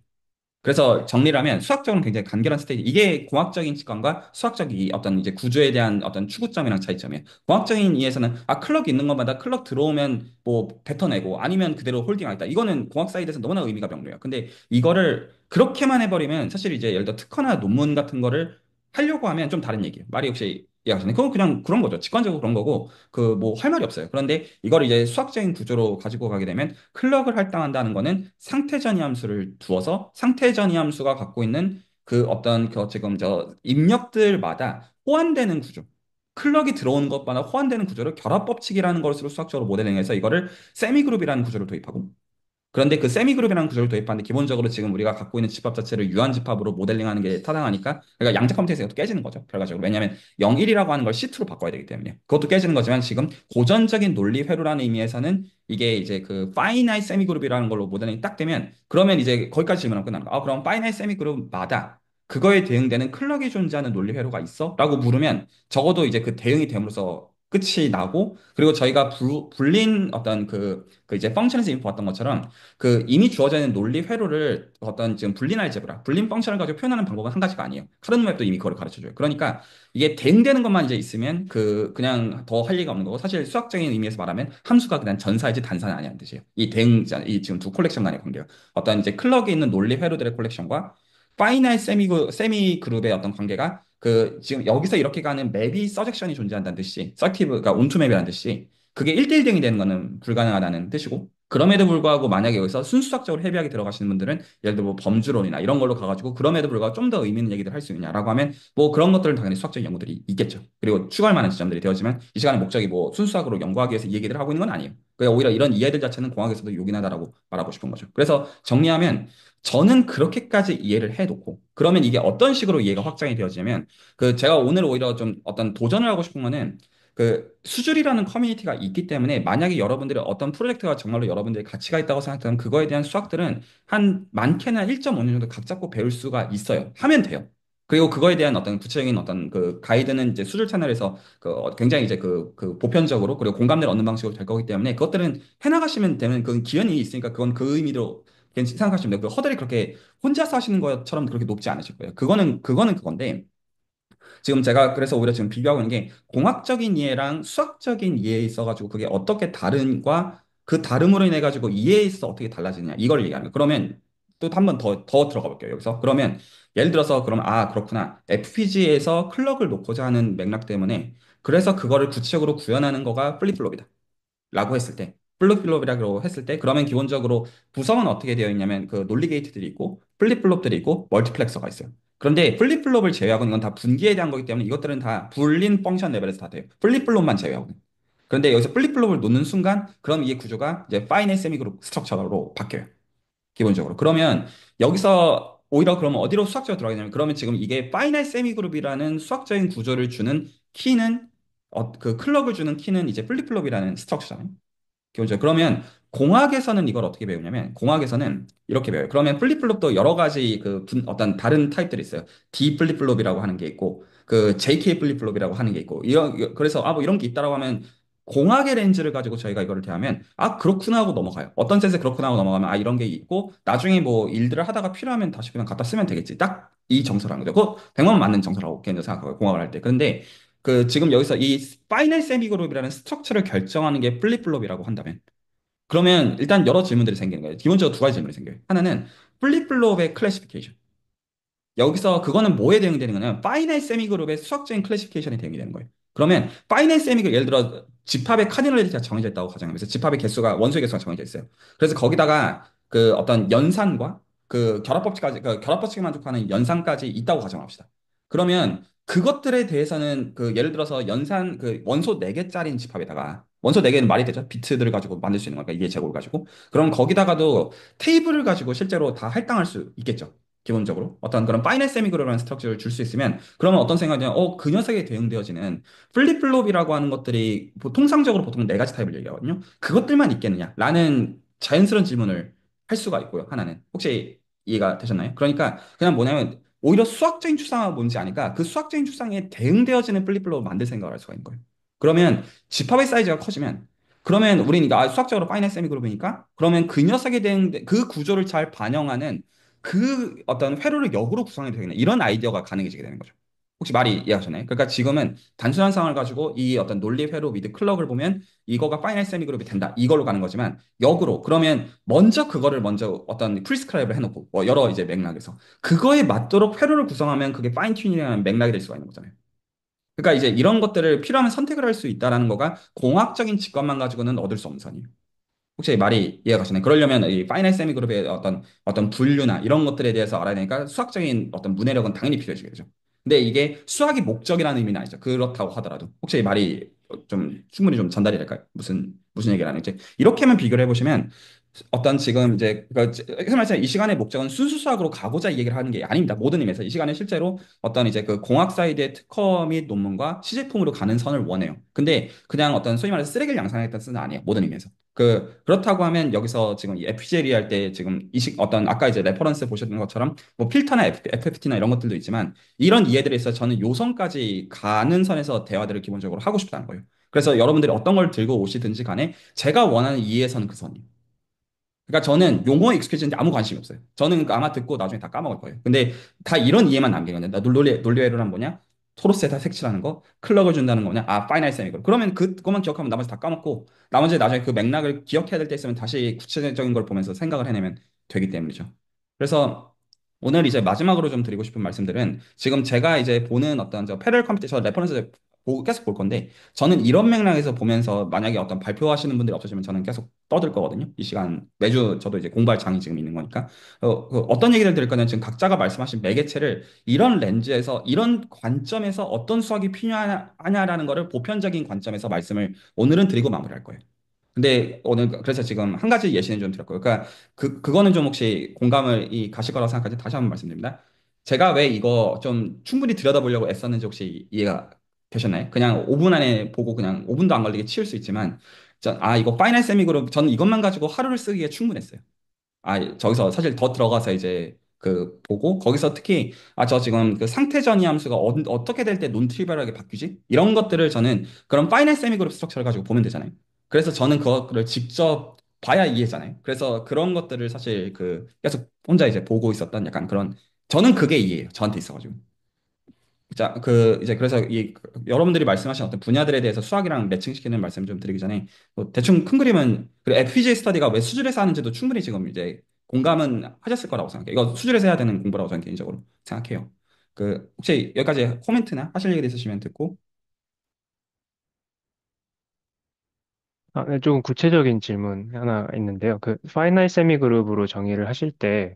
그래서 정리를 하면 수학적으로는 굉장히 간결한 스테이지. 이게 공학적인 직관과 수학적 이 어떤 이제 구조에 대한 어떤 추구점이랑 차이점이에요. 공학적인 이해에서는 아 클럭 있는 것마다 클럭 들어오면 뭐 뱉어내고 아니면 그대로 홀딩하겠다. 이거는 공학 사이드에서 너무나 의미가 명료해요. 근데 이거를 그렇게만 해버리면 사실 이제 예를 들어 특허나 논문 같은 거를 하려고 하면 좀 다른 얘기예요. 말이 혹시 이해하시나요? 그건 그냥 그런 거죠. 직관적으로 그런 거고 그 뭐 할 말이 없어요. 그런데 이걸 이제 수학적인 구조로 가지고 가게 되면 클럭을 할당한다는 거는 상태전이 함수를 두어서 상태전이 함수가 갖고 있는 그 어떤 그 지금 저 입력들마다 호환되는 구조. 클럭이 들어오는 것마다 호환되는 구조를 결합법칙이라는 것으로 수학적으로 모델링해서 이거를 세미그룹이라는 구조를 도입하고 그런데 그 세미 그룹이라는 구조를 도입하는데 기본적으로 지금 우리가 갖고 있는 집합 자체를 유한 집합으로 모델링하는 게 타당하니까 그러니까 양자 컴퓨터에서 이것도 깨지는 거죠. 결과적으로. 왜냐하면 0, 1이라고 하는 걸 시트로 바꿔야 되기 때문에. 그것도 깨지는 거지만 지금 고전적인 논리 회로라는 의미에서는 이게 이제 그 파이나이트 세미 그룹이라는 걸로 모델링이 딱 되면 그러면 이제 거기까지 질문하면 끝나는 거야. 그럼 파이나이트 세미 그룹마다 그거에 대응되는 클럭이 존재하는 논리 회로가 있어? 라고 물으면 적어도 이제 그 대응이 됨으로써 끝이 나고 그리고 저희가 불린 어떤 그 이제 펑션에서 이미 보았던 것처럼 그 이미 주어져 있는 논리 회로를 어떤 지금 불린 알제브라, 불린 펑션을 가지고 표현하는 방법은 한 가지가 아니에요. 카르노 맵도 이미 그걸 가르쳐 줘요. 그러니까 이게 대응되는 것만 이제 있으면 그냥 더 할 얘기가 없는 거고 사실 수학적인 의미에서 말하면 함수가 그냥 전사이지 단사는 아니라는 뜻이에요. 이 대응자, 이 지금 두 콜렉션 간의 관계가 어떤 이제 클럭에 있는 논리 회로들의 콜렉션과 파이널 세미 그룹의 어떤 관계가 그 지금 여기서 이렇게 가는 맵이 서젝션이 존재한다는 뜻이 서티브 그러니까 온투 맵이라는 뜻이 그게 1대1 대응이 되는 거는 불가능하다는 뜻이고 그럼에도 불구하고 만약에 여기서 순수학적으로 헤비하게 들어가시는 분들은 예를 들어 뭐 범주론이나 이런 걸로 가가지고 그럼에도 불구하고 좀 더 의미 있는 얘기를 할 수 있냐라고 하면 뭐 그런 것들은 당연히 수학적인 연구들이 있겠죠. 그리고 추가할 만한 지점들이 되어지만 이 시간의 목적이 뭐 순수학으로 연구하기 위해서 이 얘기를 하고 있는 건 아니에요. 그러니까 오히려 이런 이해들 자체는 공학에서도 요긴하다라고 말하고 싶은 거죠. 그래서 정리하면 저는 그렇게까지 이해를 해놓고 그러면 이게 어떤 식으로 이해가 확장이 되어지냐면 그 제가 오늘 오히려 좀 어떤 도전을 하고 싶은 거는 그 수줄이라는 커뮤니티가 있기 때문에 만약에 여러분들이 어떤 프로젝트가 정말로 여러분들이 가치가 있다고 생각하면 그거에 대한 수학들은 한 많게는 1.5년 정도 각 잡고 배울 수가 있어요. 하면 돼요. 그리고 그거에 대한 어떤 구체적인 어떤 그 가이드는 이제 수술 채널에서 굉장히 이제 그 보편적으로 그리고 공감대를 얻는 방식으로 될 거기 때문에 그것들은 해나가시면 되는 그 기현이 있으니까 그건 그 의미로 생각하시면 돼요. 그 허들이 그렇게 혼자서 하시는 것처럼 그렇게 높지 않으실 거예요. 그거는 그건데 지금 제가 그래서 오히려 지금 비교하고 있는 게 공학적인 이해랑 수학적인 이해에 있어가지고 그게 어떻게 다른과 그 다름으로 인해 가지고 이해에 있어 어떻게 달라지느냐 이걸 얘기하는 거예요. 그러면 또 한 번 더 들어가 볼게요. 여기서 그러면 예를 들어서 그럼 아 그렇구나 FPGA에서 클럭을 놓고자 하는 맥락 때문에 그래서 그거를 구체적으로 구현하는 거가 플립플롭이다. 라고 했을 때 플립플롭이라고 했을 때 그러면 기본적으로 구성은 어떻게 되어 있냐면 그 논리 게이트들이 있고 플립플롭들이 있고 멀티플렉서가 있어요. 그런데 플립플롭을 제외하고는 이건 다 분기에 대한 거기 때문에 이것들은 다 불린 펑션 레벨에서 다 돼요. 플립플롭만 제외하고는. 그런데 여기서 플립플롭을 놓는 순간 그럼 이 구조가 이제 파이널 세미그룹 스트럭처로 바뀌어요. 기본적으로. 그러면 여기서 오히려 그러면 어디로 수학적으로 들어가냐면 그러면 지금 이게 파이널 세미그룹이라는 수학적인 구조를 주는 키는 그 클럭을 주는 키는 이제 플립플롭이라는 스트럭처잖아요. 기본적으로. 그러면 공학에서는 이걸 어떻게 배우냐면 공학에서는 이렇게 배워요. 그러면 플립플롭도 여러 가지 어떤 다른 타입들이 있어요. D 플립플롭이라고 하는 게 있고 그 JK 플립플롭이라고 하는 게 있고 그래서 아 뭐 이런 게 있다라고 하면 공학의 렌즈를 가지고 저희가 이거를 대하면 아 그렇구나 하고 넘어가요. 어떤 센스에 그렇구나 하고 넘어가면 아 이런 게 있고 나중에 뭐 일들을 하다가 필요하면 다시 그냥 갖다 쓰면 되겠지. 딱 이 정서라는 거죠. 그거 100만 맞는 정서라고 걔는 생각하고요. 공학을 할 때. 그런데 그 지금 여기서 이 파이널 세미 그룹이라는 스트럭처를 결정하는 게 플립플롭이라고 한다면 그러면 일단 여러 질문들이 생기는 거예요. 기본적으로 두 가지 질문이 생겨요. 하나는 플립플롭의 클래시피케이션. 여기서 그거는 뭐에 대응이 되는 거냐면 파이널 세미그룹의 수학적인 클래시피케이션에 대응이 되는 거예요. 그러면 파이널 세미그룹 예를 들어 집합의 카디널리티가 정해져 있다고 가정하면서 집합의 개수가 원소의 개수가 정해져 있어요. 그래서 거기다가 그 어떤 연산과 그 결합법칙까지 그 결합법칙에 만족하는 연산까지 있다고 가정합시다. 그러면 그것들에 대해서는 그 예를 들어서 연산 그 원소 4개짜리인 집합에다가 원소 4개는 말이 되죠. 비트들을 가지고 만들 수 있는 거니까 이해 제곱을 가지고 그럼 거기다가도 테이블을 가지고 실제로 다 할당할 수 있겠죠. 기본적으로 어떤 그런 파이널 세미그룹이라는 스트럭처를 줄 수 있으면 그러면 어떤 생각이냐면 그 녀석에 대응되어지는 플립플롭이라고 하는 것들이 통상적으로 보통 네 가지 타입을 얘기하거든요. 그것들만 있겠느냐라는 자연스러운 질문을 할 수가 있고요. 하나는 혹시 이해가 되셨나요? 그러니까 그냥 뭐냐면 오히려 수학적인 추상화가 뭔지 아니까 그 수학적인 추상에 대응되어지는 플립플롭을 만들 생각을 할 수가 있는 거예요. 그러면 집합의 사이즈가 커지면 그러면 우리는 이거 수학적으로 파이널 세미그룹이니까 그러면 그 녀석에 대응 그 구조를 잘 반영하는 그 어떤 회로를 역으로 구성해도 되겠네. 이런 아이디어가 가능해지게 되는 거죠. 혹시 말이 이해하셨나요? 그러니까 지금은 단순한 상황을 가지고 이 어떤 논리 회로 미드 클럭을 보면 이거가 파이널 세미 그룹이 된다. 이걸로 가는 거지만 역으로 그러면 먼저 그거를 먼저 어떤 프리스크라이브를 해놓고 뭐 여러 이제 맥락에서 그거에 맞도록 회로를 구성하면 그게 파인 튜닝이라는 맥락이 될 수가 있는 거잖아요. 그러니까 이제 이런 것들을 필요하면 선택을 할 수 있다라는 거가 공학적인 직관만 가지고는 얻을 수 없는 선이에요. 혹시 말이 이해가 가시나요? 그러려면 이 파이널 세미 그룹의 어떤 분류나 이런 것들에 대해서 알아야 되니까 수학적인 어떤 문해력은 당연히 필요해지겠죠. 근데 이게 수학이 목적이라는 의미는 아니죠. 그렇다고 하더라도 혹시 말이 좀 충분히 좀 전달이 될까요? 무슨 얘기를 하는지 이렇게만 비교를 해보시면 어떤 지금 이제 그래서 말하자면 이 시간의 목적은 순수 수학으로 가고자 이 얘기를 하는 게 아닙니다. 모든 의미에서 이 시간은 실제로 어떤 이제 그 공학 사이드의 특허 및 논문과 시제품으로 가는 선을 원해요. 근데 그냥 어떤 소위 말해서 쓰레기를 양산하겠다는 뜻은 아니에요. 모든 의미에서. 그렇다고 하면 여기서 지금 이 FGLE 할 때 지금 어떤 아까 이제 레퍼런스 보셨던 것처럼 뭐 필터나 FFT나 이런 것들도 있지만 이런 이해들에 있어서 저는 요선까지 가는 선에서 대화들을 기본적으로 하고 싶다는 거예요. 그래서 여러분들이 어떤 걸 들고 오시든지 간에 제가 원하는 이해선은 그 선이에요. 그러니까 저는 용어 익숙해지는데 아무 관심이 없어요. 저는 아마 듣고 나중에 다 까먹을 거예요. 근데 다 이런 이해만 남기거든요. 나 논리회로란 뭐냐? 토로스에다 색칠하는 거, 클럭을 준다는 거냐? 아, 파이널 세미걸. 그러면 그것만 기억하면 나머지 다 까먹고, 나머지 나중에 그 맥락을 기억해야 될 때 있으면 다시 구체적인 걸 보면서 생각을 해내면 되기 때문이죠. 그래서 오늘 이제 마지막으로 좀 드리고 싶은 말씀들은 지금 제가 이제 보는 어떤 저 패럴 컴퓨터, 저 레퍼런스 계속 볼 건데, 저는 이런 맥락에서 보면서 만약에 어떤 발표하시는 분들이 없으시면 저는 계속 떠들 거거든요. 이 시간 매주 저도 이제 공부할 장이 지금 있는 거니까 어떤 얘기를 드릴 거냐면 지금 각자가 말씀하신 매개체를 이런 렌즈에서 이런 관점에서 어떤 수학이 필요하냐라는 거를 보편적인 관점에서 말씀을 오늘은 드리고 마무리할 거예요. 근데 오늘 그래서 지금 한 가지 예시는 좀 드렸고요. 그러니까 그거는 좀 혹시 공감을 가실 거라고 생각하지 다시 한번 말씀드립니다. 제가 왜 이거 좀 충분히 들여다보려고 애썼는지 혹시 이해가 되셨나요? 그냥 5분 안에 보고 그냥 5분도 안 걸리게 치울 수 있지만 이거 파이널 세미 그룹 저는 이것만 가지고 하루를 쓰기에 충분했어요. 저기서 사실 더 들어가서 이제 그 보고 거기서 특히 저 지금 그 상태 전이 함수가 떻게 될 때 논 트리비얼하게 바뀌지? 이런 것들을 저는 그런 파이널 세미 그룹 스트럭처를 가지고 보면 되잖아요. 그래서 저는 그거를 직접 봐야 이해잖아요. 그래서 그런 것들을 사실 계속 혼자 이제 보고 있었던 약간 그런 저는 그게 이해예요. 저한테 있어가지고. 자, 이제 그래서 여러분들이 말씀하신 어떤 분야들에 대해서 수학이랑 매칭시키는 말씀 좀 드리기 전에 뭐 대충 큰 그림은 FPGA 스터디가 왜 수준에서 하는지도 충분히 지금 이제 공감은 하셨을 거라고 생각해요. 이거 수준에서 해야 되는 공부라고 저는 개인적으로 생각해요. 혹시 여기까지 코멘트나 하실 얘기 있으시면 듣고. 네, 조금 구체적인 질문 하나 있는데요. 그 파이널 세미 그룹으로 정의를 하실 때,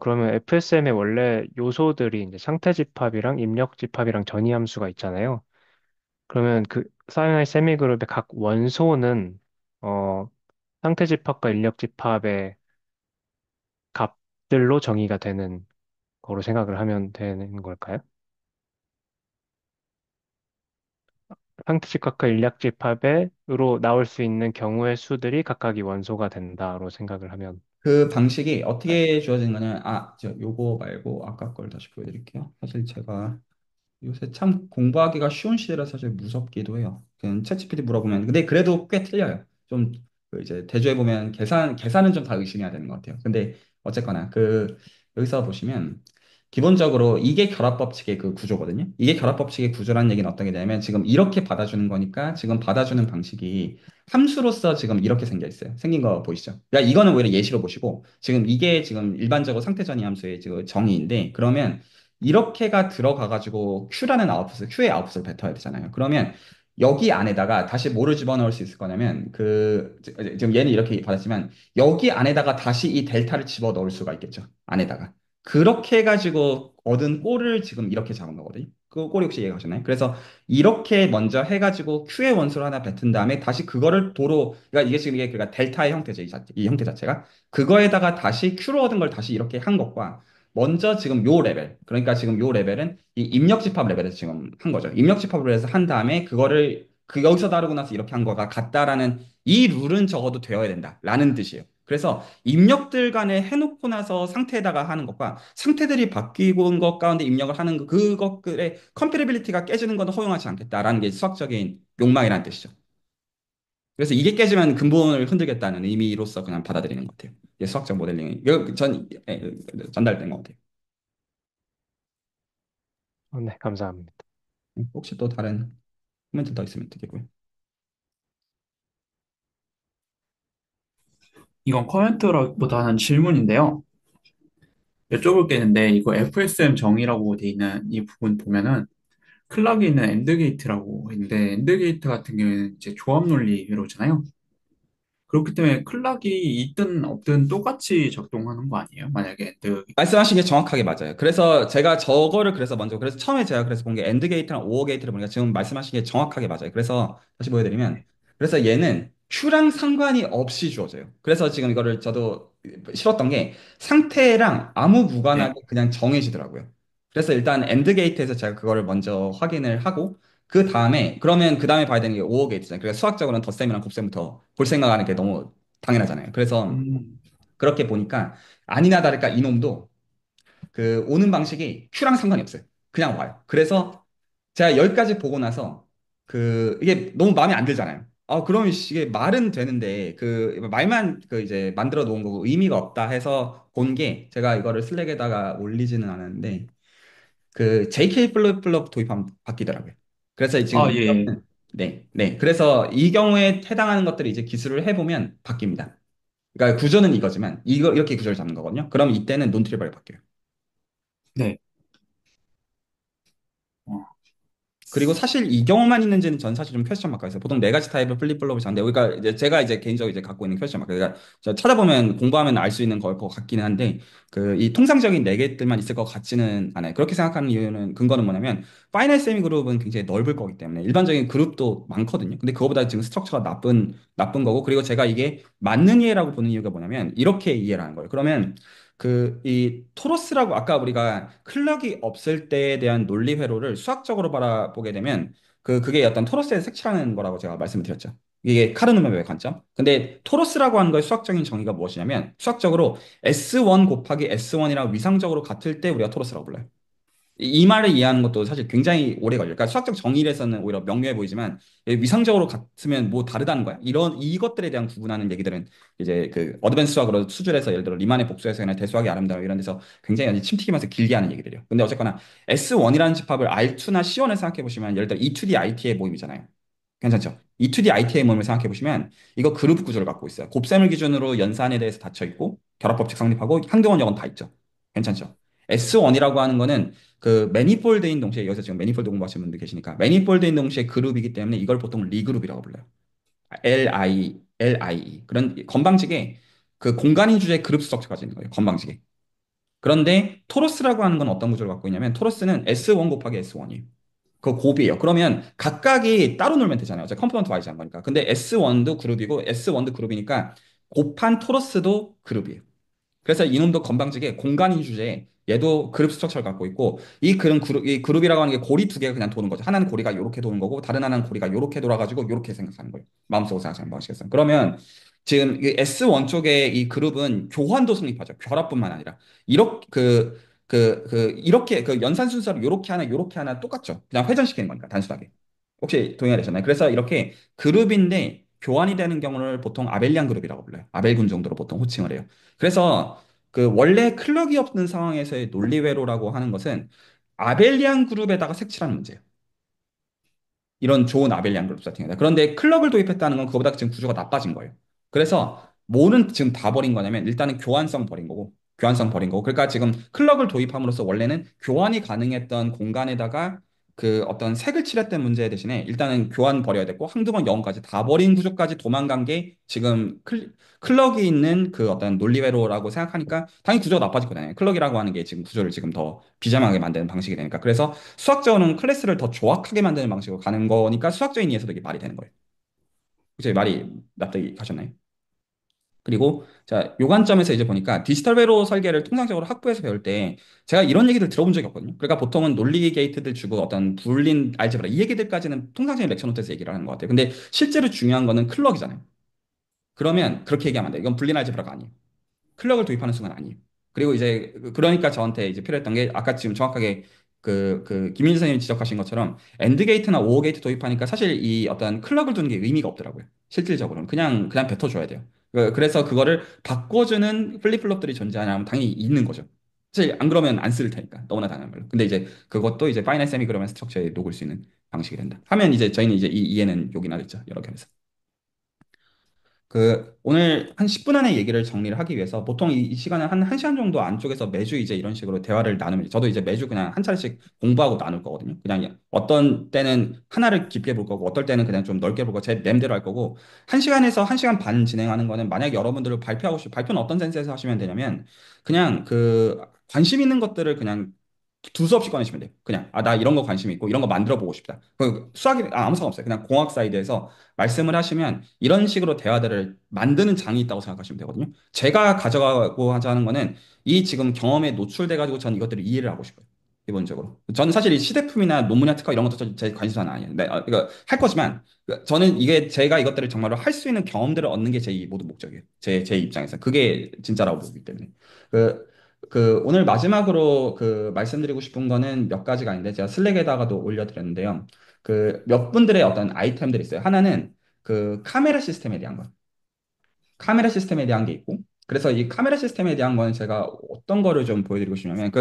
그러면 FSM의 원래 요소들이 이제 상태 집합이랑 입력 집합이랑 전이 함수가 있잖아요. 그러면 그 파이널 세미 그룹의 각 원소는 어, 상태 집합과 입력 집합의 값들로 정의가 되는 거로 생각을 하면 되는 걸까요? 상태 집합과 인력 집합으로 나올 수 있는 경우의 수들이 각각이 원소가 된다로 생각을 하면 그 방식이 될까요? 어떻게 주어지는 거냐면 요거 말고 아까 걸 다시 보여드릴게요. 사실 제가 요새 참 공부하기가 쉬운 시대라 사실 무섭기도 해요. 그냥 챗GPT 물어보면 근데 그래도 꽤 틀려요. 좀 이제 대조해 보면 계산은 좀 다 의심해야 되는 것 같아요. 근데 어쨌거나 여기서 보시면 기본적으로 이게 결합 법칙의 그 구조거든요. 이게 결합 법칙의 구조라는 얘기는 어떤 게 되냐면 지금 이렇게 받아주는 거니까 지금 받아주는 방식이 함수로서 지금 이렇게 생겨 있어요. 생긴 거 보이시죠? 그러니까 이거는 오히려 예시로 보시고 지금 이게 지금 일반적으로 상태전이 함수의 지금 정의인데 그러면 이렇게가 들어가가지고 Q의 아웃풋을 뱉어야 되잖아요. 그러면 여기 안에다가 다시 뭐를 집어넣을 수 있을 거냐면 지금 얘는 이렇게 받았지만 여기 안에다가 다시 이 델타를 집어넣을 수가 있겠죠. 안에다가. 그렇게 해가지고 얻은 꼴을 지금 이렇게 잡은 거거든요. 그 꼴이 혹시 이해가셨나요? 그래서 이렇게 먼저 해가지고 Q의 원소를 하나 뱉은 다음에 다시 그거를 그러니까 이게 지금 이게 그러니까 델타의 형태죠. 이 형태 자체가. 그거에다가 다시 Q로 얻은 걸 다시 이렇게 한 것과 먼저 지금 요 레벨, 그러니까 지금 요 레벨은 이 입력 집합 레벨에서 지금 한 거죠. 입력 집합을 해서 한 다음에 그거를 여기서 다루고 나서 이렇게 한 거가 같다라는 이 룰은 적어도 되어야 된다라는 뜻이에요. 그래서 입력들 간에 해놓고 나서 상태에다가 하는 것과 상태들이 바뀌고 온 것 가운데 입력을 하는 그것들의 컴패러빌리티가 깨지는 건 허용하지 않겠다라는 게 수학적인 욕망이라는 뜻이죠. 그래서 이게 깨지면 근본을 흔들겠다는 의미로서 그냥 받아들이는 것 같아요. 이게 수학적 모델링이 전달된 것 같아요. 네, 감사합니다. 혹시 또 다른 코멘트 더 있으면 드리고요. 이건 코멘트보다는 질문인데요. 여쭤볼 게 있는데, 이거 FSM 정의라고 돼 있는 이 부분 보면은, 클락이 있는 엔드 게이트라고 있는데, 엔드 게이트 같은 경우에는 이제 조합 논리로잖아요. 그렇기 때문에 클락이 있든 없든 똑같이 작동하는 거 아니에요? 만약에 엔드, 말씀하신 게 정확하게 맞아요. 그래서 제가 저거를 그래서 처음에 제가 그래서 본 게 엔드 게이트랑 오어 게이트를 보니까 지금 말씀하신 게 정확하게 맞아요. 그래서 다시 보여드리면 그래서 얘는 큐랑 상관이 없이 주어져요. 그래서 지금 이거를 저도 싫었던 게 상태랑 아무 네. 무관하게 그냥 정해지더라고요. 그래서 일단 엔드 게이트에서 제가 그거를 먼저 확인을 하고 그 다음에 그러면 그 다음에 봐야 되는 게 오어 게이트잖아요. 그래서 수학적으로는 덧셈이랑 곱셈부터 볼 생각하는 게 너무 당연하잖아요. 그래서 음. 그렇게 보니까 아니나 다를까 이놈도 그 오는 방식이 큐랑 상관이 없어요. 그냥 와요. 그래서 제가 여기까지 보고 나서 그 이게 너무 마음에 안 들잖아요. 그러면 이게 말은 되는데 그 말만 그 이제 만들어 놓은 거고 의미가 없다 해서 본 게 제가 이거를 슬랙에다가 올리지는 않았는데 그 JK 플립플롭 도입하면 바뀌더라고요. 그래서 지금 아, 이 예. 경우는 네, 네. 그래서 이 경우에 해당하는 것들을 이제 기술을 해보면 바뀝니다. 그러니까 구조는 이거지만 이거 이렇게 구조를 잡는 거거든요. 그럼 이때는 논트리블이 바뀌어요. 네. 어, 그리고 사실 이 경우만 있는지는 전 사실 좀 퀘스천 마크가 있어요. 보통 네 가지 타입의 플립플롭을 잡는데, 그러니까 이제 제가 이제 개인적으로 이제 갖고 있는 퀘스천 마크. 그러니까 저 찾아보면 공부하면 알 수 있는 걸 것 같기는 한데, 그 이 통상적인 네 개들만 있을 것 같지는 않아요. 그렇게 생각하는 이유는 근거는 뭐냐면, 파이널 세미 그룹은 굉장히 넓을 거기 때문에 일반적인 그룹도 많거든요. 근데 그거보다 지금 스트럭처가 나쁜 거고, 그리고 제가 이게 맞는 이해라고 보는 이유가 뭐냐면 이렇게 이해를 하는 거예요. 그러면 그 이 토로스라고 아까 우리가 클럭이 없을 때에 대한 논리 회로를 수학적으로 바라보게 되면 그게 어떤 토로스의 색채라는 거라고 제가 말씀을 드렸죠. 이게 카르노메의 관점. 근데 토로스라고 하는 거의 수학적인 정의가 무엇이냐면 수학적으로 S1 곱하기 S1이랑 위상적으로 같을 때 우리가 토로스라고 불러요. 이 말을 이해하는 것도 사실 굉장히 오래 걸려요. 그러니까 수학적 정의에서는 오히려 명료해 보이지만 위상적으로 같으면 뭐 다르다는 거야. 이런 이것들에 대한 구분하는 얘기들은 이제 그 어드밴스 수학으로 수준에서 예를 들어 리만의 복수에서나 대수학이 아름다워 이런 데서 굉장히 아주 침 튀기면서 길게 하는 얘기들이에요. 근데 어쨌거나 S1이라는 집합을 R2나 C1을 생각해 보시면 예를 들어 E2D IT의 모임이잖아요. 괜찮죠? E2D IT의 모임을 생각해 보시면 이거 그룹 구조를 갖고 있어요. 곱셈을 기준으로 연산에 대해서 닫혀 있고 결합법칙 성립하고 항등원 역은 다 있죠. 괜찮죠? S1이라고 하는 거는 그 매니폴드인 동시에 여기서 지금 매니폴드 공부하시는 분들 계시니까 매니폴드인 동시에 그룹이기 때문에 이걸 보통 리그룹이라고 불러요. LIE 그런 건방지게 그 공간인 주제에 그룹 스트럭처가 있는 거예요. 건방지게. 그런데 토로스라고 하는 건 어떤 구조를 갖고 있냐면 토로스는 S1 곱하기 S1이에요. 그 곱이에요. 그러면 각각이 따로 놀면 되잖아요. 어차피 컴포넌트 와이즈 한 거니까. 근데 S1도 그룹이고 S1도 그룹이니까 곱한 토로스도 그룹이에요. 그래서 이놈도 건방지게 공간인 주제에 얘도 그룹 스트럭처를 갖고 있고 이 그룹이라고 하는 게 고리 두 개가 그냥 도는 거죠. 하나는 고리가 이렇게 도는 거고 다른 하나는 고리가 이렇게 돌아가지고 이렇게 생각하는 거예요. 마음속으로 생각하는 방식에서. 그러면 지금 이 S1 쪽에 이 그룹은 교환도 성립하죠. 결합뿐만 아니라 이렇게 이렇게 그 연산 순서로 이렇게 하나 똑같죠. 그냥 회전시키는 거니까 단순하게. 혹시 동의가 되셨나요? 그래서 이렇게 그룹인데 교환이 되는 경우를 보통 아벨리안 그룹이라고 불러요. 아벨군 정도로 보통 호칭을 해요. 그래서 그 원래 클럭이 없는 상황에서의 논리회로라고 하는 것은 아벨리안 그룹에다가 색칠하는 문제예요. 이런 좋은 아벨리안 그룹 세팅이다. 그런데 클럭을 도입했다는 건 그거보다 지금 구조가 나빠진 거예요. 그래서 뭐는 지금 다 버린 거냐면 일단은 교환성 버린 거고 교환성 버린 거고 그러니까 지금 클럭을 도입함으로써 원래는 교환이 가능했던 공간에다가 그 어떤 색을 칠했던 문제 대신에 일단은 교환 버려야 됐고 한두 번 영까지 다 버린 구조까지 도망간 게 지금 클럭이 있는 그 어떤 논리회로라고 생각하니까 당연히 구조가 나빠질 거잖아요. 클럭이라고 하는 게 지금 구조를 지금 더 비jam하게 만드는 방식이 되니까. 그래서 수학적으로는 클래스를 더 조악하게 만드는 방식으로 가는 거니까 수학적인 이해에서도 이게 말이 되는 거예요. 그죠? 말이 납득이 가셨나요? 그리고 자, 요 관점에서 이제 보니까 디지털 회로 설계를 통상적으로 학부에서 배울 때 제가 이런 얘기들 들어본 적이 없거든요. 그러니까 보통은 논리 게이트들 주고 어떤 불린 알제브라 이 얘기들까지는 통상적인 렉처 노트에서 얘기를 하는 것 같아요. 근데 실제로 중요한 거는 클럭이잖아요. 그러면 그렇게 얘기하면 안 돼요. 이건 불린 알제브라가 아니에요. 클럭을 도입하는 순간 아니에요. 그리고 이제 그러니까 저한테 이제 필요했던 게 아까 지금 정확하게 김민재 선생님이 지적하신 것처럼 엔드 게이트나 오어 게이트 도입하니까 사실 이 어떤 클럭을 두는 게 의미가 없더라고요. 실질적으로는 그냥 뱉어줘야 돼요. 그래서 그거를 바꿔주는 플립플롭들이 존재하냐면 당연히 있는 거죠. 사실 안 그러면 안 쓸 테니까 너무나 당연한 걸로. 근데 이제 그것도 이제 파이널 세미 그러면 스트럭처에 녹을 수 있는 방식이 된다. 하면 이제 저희는 이제 이 이해는 여기나 됐죠. 여러 견에서. 오늘 한 10분 안에 얘기를 정리를 하기 위해서 보통 이 시간은 한 1시간 정도 안쪽에서 매주 이제 이런 식으로 대화를 나누면 저도 이제 매주 그냥 한 차례씩 공부하고 나눌 거거든요. 그냥 어떤 때는 하나를 깊게 볼 거고 어떨 때는 그냥 좀 넓게 볼 거고 제 맘대로 할 거고 1시간에서 1시간 반 진행하는 거는 만약 여러분들을 발표하고 싶 발표는 어떤 센스에서 하시면 되냐면 그냥 관심 있는 것들을 그냥 두수 없이 꺼내시면 돼요. 그냥 나 이런 거 관심 있고 이런 거 만들어 보고 싶다. 그 수학이 아무 상관없어요. 그냥 공학 사이드에서 말씀을 하시면 이런 식으로 대화들을 만드는 장이 있다고 생각하시면 되거든요. 제가 가져가고 하자는 거는 이 지금 경험에 노출돼 가지고 전 이것들을 이해를 하고 싶어요. 기본적으로. 저는 사실 이 시대품이나 논문이나 특허 이런 것도 제 관심사는 아니에요. 네, 이거 할 거지만 저는 이게 제가 이것들을 정말로 할 수 있는 경험들을 얻는 게 제 모든 목적이에요. 제 입장에서. 그게 진짜라고 보기 때문에. 그, 오늘 마지막으로 말씀드리고 싶은 거는 몇 가지가 아닌데 제가 슬랙에다가도 올려드렸는데요. 몇 분들의 어떤 아이템들이 있어요. 하나는 카메라 시스템에 대한 거. 카메라 시스템에 대한 게 있고, 그래서 이 카메라 시스템에 대한 거는 제가 어떤 거를 좀 보여드리고 싶냐면,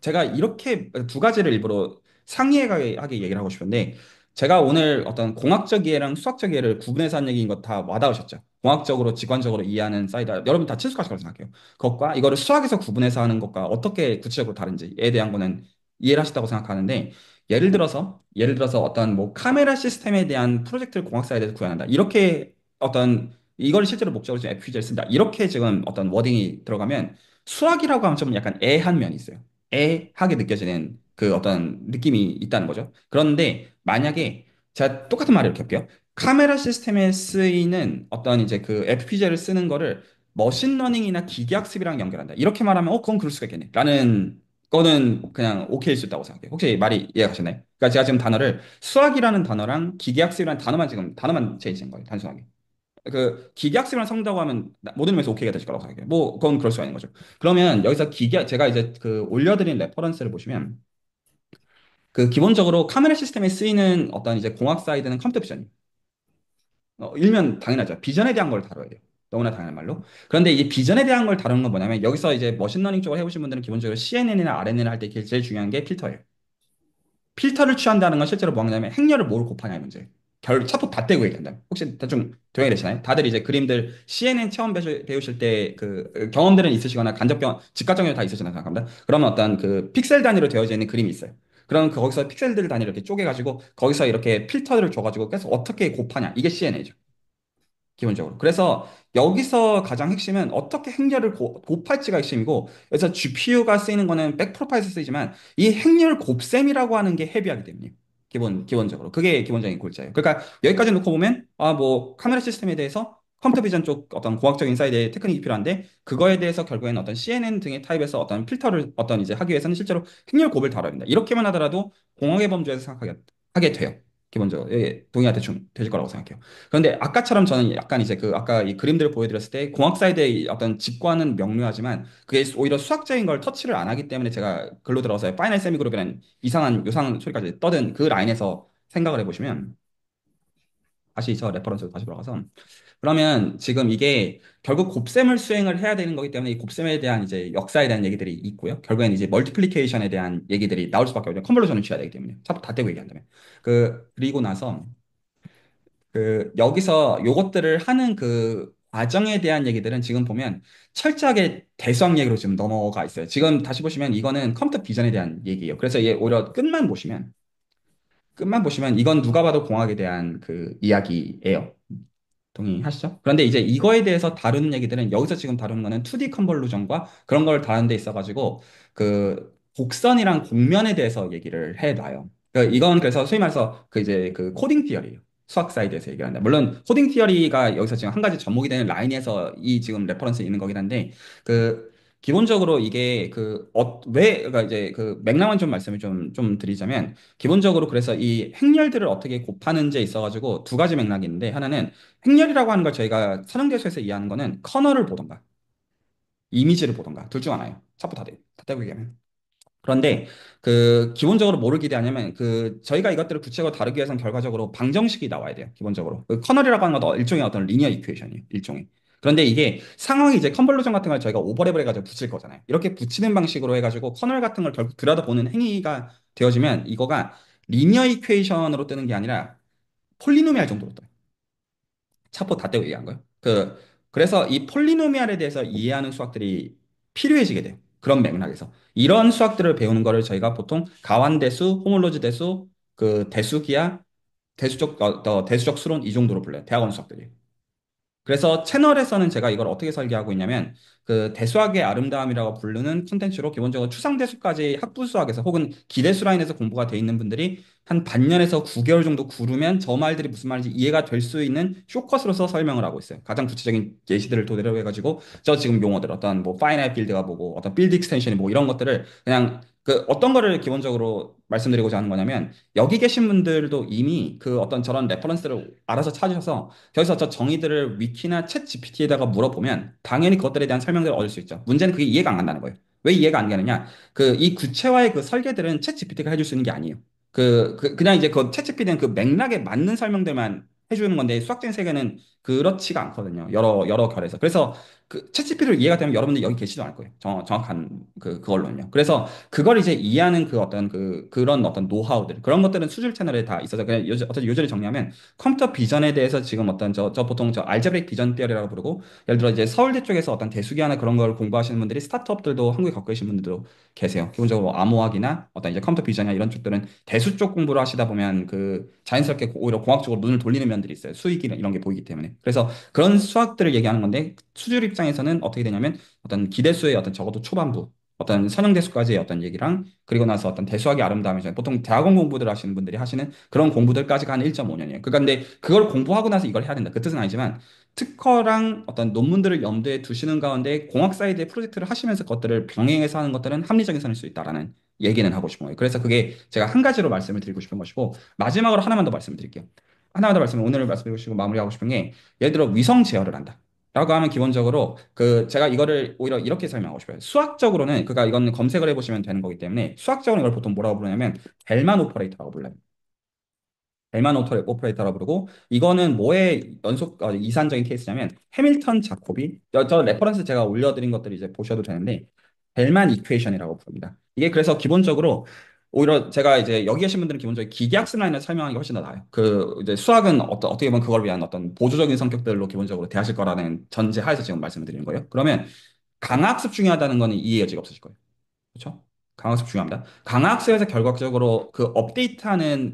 제가 이렇게 두 가지를 일부러 상이하게 얘기를 하고 싶은데, 제가 오늘 어떤 공학적 이해랑 수학적 이해를 구분해서 한 얘기인 거 다 와닿으셨죠? 공학적으로, 직관적으로 이해하는 사이다. 여러분 다 친숙하실 거라고 생각해요. 그것과 이거를 수학에서 구분해서 하는 것과 어떻게 구체적으로 다른지에 대한 거는 이해를 하셨다고 생각하는데, 예를 들어서 어떤 뭐 카메라 시스템에 대한 프로젝트를 공학 사이드에서 구현한다. 이렇게 어떤 이걸 실제로 목적으로 지금 FPGA를 쓴다. 이렇게 지금 어떤 워딩이 들어가면 수학이라고 하면 좀 약간 애한 면이 있어요. 애하게 느껴지는 어떤 느낌이 있다는 거죠. 그런데 만약에 제가 똑같은 말을 이렇게 할게요. 카메라 시스템에 쓰이는 어떤 이제 FPGA를 쓰는 거를 머신러닝이나 기계학습이랑 연결한다. 이렇게 말하면 그건 그럴 수가 있겠네. 라는 거는 그냥 오케이일 수 있다고 생각해요. 혹시 말이 이해가셨나요? 그러니까 제가 지금 단어를 수학이라는 단어랑 기계학습이라는 단어만 제시한 거예요. 단순하게. 기계학습이랑 섞는다고 하면 모든 면에서 오케이가 되실 거라고 생각해요. 뭐 그건 그럴 수가 있는 거죠. 그러면 여기서 제가 이제 올려드린 레퍼런스를 보시면 기본적으로 카메라 시스템에 쓰이는 어떤 이제 공학 사이드는 컴퓨터 비전이에요. 일면 당연하죠. 비전에 대한 걸 다뤄야 돼요. 너무나 당연한 말로. 그런데 이 비전에 대한 걸 다루는 건 뭐냐면 여기서 이제 머신러닝 쪽을 해보신 분들은 기본적으로 CNN이나 RNN을 할 때 제일 중요한 게 필터예요. 필터를 취한다는 건 실제로 뭐냐면 행렬을 뭐로 곱하냐의 문제. 차폭 다 떼고 얘기한다. 혹시 대충 동의이 되시나요? 다들 이제 그림들 CNN 체험 배우실 때 경험들은 있으시거나 직관적 경험 다 있으시나 생각합니다. 그러면 어떤 픽셀 단위로 되어져 있는 그림이 있어요. 그럼 거기서 픽셀들 단위로 이렇게 쪼개가지고 거기서 이렇게 필터를 줘가지고 계속 어떻게 곱하냐. 이게 CNN이죠. 기본적으로. 그래서 여기서 가장 핵심은 어떻게 행렬을 곱할지가 핵심이고, 그래서 GPU가 쓰이는 거는 백프로파일에서 쓰이지만, 이 행렬 곱셈이라고 하는 게 헤비하기 때문이에요. 기본적으로. 그게 기본적인 골자예요. 그러니까 여기까지 놓고 보면, 뭐, 카메라 시스템에 대해서 컴퓨터 비전 쪽 어떤 공학적인 사이드의 테크닉이 필요한데, 그거에 대해서 결국에는 어떤 CNN 등의 타입에서 어떤 필터를 어떤 이제 하기 위해서는 실제로 행렬 곱을 다뤄야 된다. 이렇게만 하더라도 공학의 범주에서 하게 돼요. 기본적으로. 예, 동의가 대충 되실 거라고 생각해요. 그런데 아까처럼 저는 약간 이제 아까 이 그림들을 보여드렸을 때 공학 사이드의 어떤 직관은 명료하지만 그게 오히려 수학적인 걸 터치를 안 하기 때문에 제가 글로 들어서 파이널 세미 그룹이라는 이상한 요상 소리까지 떠든 그 라인에서 생각을 해보시면 다시 저 레퍼런스로 다시 돌아가서 그러면 지금 이게 결국 곱셈을 수행을 해야 되는 거기 때문에 이 곱셈에 대한 이제 역사에 대한 얘기들이 있고요. 결국엔 이제 멀티플리케이션에 대한 얘기들이 나올 수밖에 없죠. 컨볼루션을 취해야 되기 때문에. 다 떼고 얘기한다면. 그리고 나서 여기서 요것들을 하는 과정에 대한 얘기들은 지금 보면 철저하게 대수학 얘기로 지금 넘어가 있어요. 지금 다시 보시면 이거는 컴퓨터 비전에 대한 얘기예요. 그래서 얘 오히려 끝만 보시면 이건 누가 봐도 공학에 대한 이야기예요. 동의하시죠? 그런데 이제 이거에 대해서 다루는 얘기들은 여기서 지금 다루는 거는 2D 컨볼루션과 그런 걸 다루는 데 있어가지고 곡선이랑 곡면에 대해서 얘기를 해놔요. 이건 그래서 소위 말해서 이제 코딩 티어리예요. 수학 사이드에서 얘기한다. 물론 코딩 티어리가 여기서 지금 한 가지 접목이 되는 라인에서 이 지금 레퍼런스에 있는 거긴 한데 기본적으로 이게 그러니까 이제 맥락만 좀 말씀을 좀 드리자면 기본적으로 그래서 이 행렬들을 어떻게 곱하는지에 있어가지고 두 가지 맥락이 있는데 하나는 행렬이라고 하는 걸 저희가 선형대수에서 이해하는 거는 커널을 보던가 이미지를 보던가 둘 중 하나예요. 차프 다 떼고 얘기하면. 그런데 기본적으로 뭐를 기대하냐면 저희가 이것들을 구체적으로 다루기 위해서는 결과적으로 방정식이 나와야 돼요. 기본적으로. 커널이라고 하는 것도 일종의 어떤 리니어 이퀘이션이에요. 일종의. 그런데 이게 상황이 이제 컨볼루션 같은 걸 저희가 오버랩을 해가지고 붙일 거잖아요. 이렇게 붙이는 방식으로 해가지고 커널 같은 걸 결국 들여다보는 행위가 되어지면 이거가 리니어 이퀘이션으로 뜨는 게 아니라 폴리노미알 정도로 떠요. 차포 다 떼고 얘기한 거예요. 그래서 이 폴리노미알에 대해서 이해하는 수학들이 필요해지게 돼요. 그런 맥락에서. 이런 수학들을 배우는 거를 저희가 보통 가완대수, 호몰로지 대수, 대수기하, 대수적 수론 이 정도로 불러요. 대학원 수학들이. 그래서 채널에서는 제가 이걸 어떻게 설계하고 있냐면 그 대수학의 아름다움이라고 부르는 콘텐츠로 기본적으로 추상대수까지 학부수학에서 혹은 기대수 라인에서 공부가 돼 있는 분들이 한 반년에서 9개월 정도 구르면 저 말들이 무슨 말인지 이해가 될 수 있는 쇼컷으로서 설명을 하고 있어요. 가장 구체적인 예시들을 토대로 해가지고 저 지금 용어들 어떤 뭐 파이나이트 빌드가 뭐고 어떤 빌드 익스텐션이 뭐 이런 것들을 그냥 그 어떤 거를 기본적으로 말씀드리고자 하는 거냐면 여기 계신 분들도 이미 그 어떤 저런 레퍼런스를 알아서 찾으셔서 여기서 저 정의들을 위키나 챗 GPT에다가 물어보면 당연히 그것들에 대한 설명들을 얻을 수 있죠. 문제는 그게 이해가 안 간다는 거예요. 왜 이해가 안 가느냐? 그 이 구체화의 그 설계들은 챗 GPT가 해줄 수 있는 게 아니에요. 그냥 이제 그 챗 GPT는 그 맥락에 맞는 설명들만 해주는 건데 수학적인 세계는 그렇지가 않거든요. 여러 결에서. 그래서 그 챗GPT를 이해가 되면 여러분들 여기 계시도 않을 거예요. 정확한 그걸로는요. 그래서 그걸 이제 이해하는 그 어떤 그런 어떤 노하우들 그런 것들은 수질 채널에 다 있어서 그냥 어떤 요절히 정리하면 컴퓨터 비전에 대해서 지금 어떤 저 보통 저 알제브릭 비전 피어리라고 부르고 예를 들어 이제 서울대 쪽에서 어떤 대수기하나 그런 걸 공부하시는 분들이 스타트업들도 한국에 갖고 계신 분들도 계세요. 기본적으로 뭐 암호학이나 어떤 이제 컴퓨터 비전이나 이런 쪽들은 대수 쪽 공부를 하시다 보면 그 자연스럽게 오히려 공학 쪽으로 눈을 돌리는 면들이 있어요. 수익이 이런 게 보이기 때문에. 그래서 그런 수학들을 얘기하는 건데 수질 입장에서는 어떻게 되냐면 어떤 기대수의 어떤 적어도 초반부 어떤 선형대수까지의 어떤 얘기랑 그리고 나서 어떤 대수학의 아름다움이죠. 보통 대학원 공부들 하시는 분들이 하시는 그런 공부들까지가 한 1.5년이에요. 그러니까 근데 그걸 공부하고 나서 이걸 해야 된다. 그 뜻은 아니지만 특허랑 어떤 논문들을 염두에 두시는 가운데 공학 사이드의 프로젝트를 하시면서 그것들을 병행해서 하는 것들은 합리적인 선일 수 있다라는 얘기는 하고 싶은 거예요. 그래서 그게 제가 한 가지로 말씀을 드리고 싶은 것이고 마지막으로 하나만 더 말씀드릴게요. 하나만 더 오늘 말씀드리고 싶고 마무리하고 싶은 게 예를 들어 위성 제어를 한다. 라고 하면 기본적으로 그 제가 이거를 오히려 이렇게 설명하고 싶어요. 수학적으로는 그러니까 이건 검색을 해보시면 되는 거기 때문에 수학적으로 이걸 보통 뭐라고 부르냐면 벨만 오퍼레이터라고 불러요. 벨만 오퍼레이터라고 부르고 이거는 뭐의 이산적인 케이스냐면 해밀턴 자코비 저 레퍼런스 제가 올려드린 것들을 이제 보셔도 되는데 벨만 이퀘이션이라고 부릅니다. 이게 그래서 기본적으로 오히려 제가 이제 여기 계신 분들은 기본적으로 기계학습 라인을 설명하는 게 훨씬 더 나아요. 그 이제 수학은 어떻게 보면 그걸 위한 어떤 보조적인 성격들로 기본적으로 대하실 거라는 전제하에서 지금 말씀을 드리는 거예요. 그러면 강학습 중요하다는 거는 이해 여지가 없으실 거예요. 그렇죠? 강학습 중요합니다. 강학습에서 결과적으로 그 업데이트하는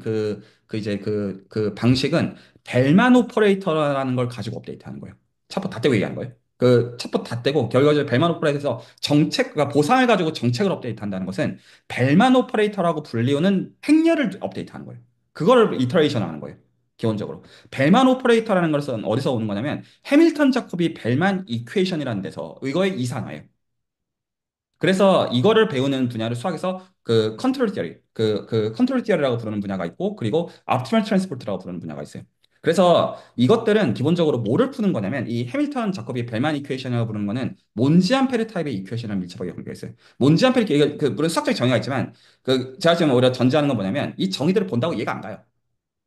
이제 그 방식은 벨만 오퍼레이터라는 걸 가지고 업데이트하는 거예요. 첩보 다 떼고 얘기하는 거예요. 그 첩보 다 떼고 결과적으로 벨만 오퍼레이터에서 그러니까 보상을 가지고 정책을 업데이트한다는 것은 벨만 오퍼레이터라고 불리우는 행렬을 업데이트하는 거예요. 그거를 이터레이션 하는 거예요. 기본적으로. 벨만 오퍼레이터라는 것은 어디서 오는 거냐면 해밀턴 자코비 벨만 이퀘이션이라는 데서 이거의 이산화예요. 그래서 이거를 배우는 분야를 수학에서 그 컨트롤 티어리, 그 컨트롤 티어리라고 부르는 분야가 있고, 그리고 옵티멀 트랜스포트라고 부르는 분야가 있어요. 그래서 이것들은 기본적으로 뭐를 푸는 거냐면 이 해밀턴 자코비 벨만 이퀘이션이라고 부르는 거는 몬지안페르 타입의 이퀘이션이랑 밀접하게 연결돼 있어요. 몬지안페르 이게 물론 수학적 정의가 있지만 그 제가 지금 오히려 전제하는 건 뭐냐면 이 정의들을 본다고 이해가 안 가요.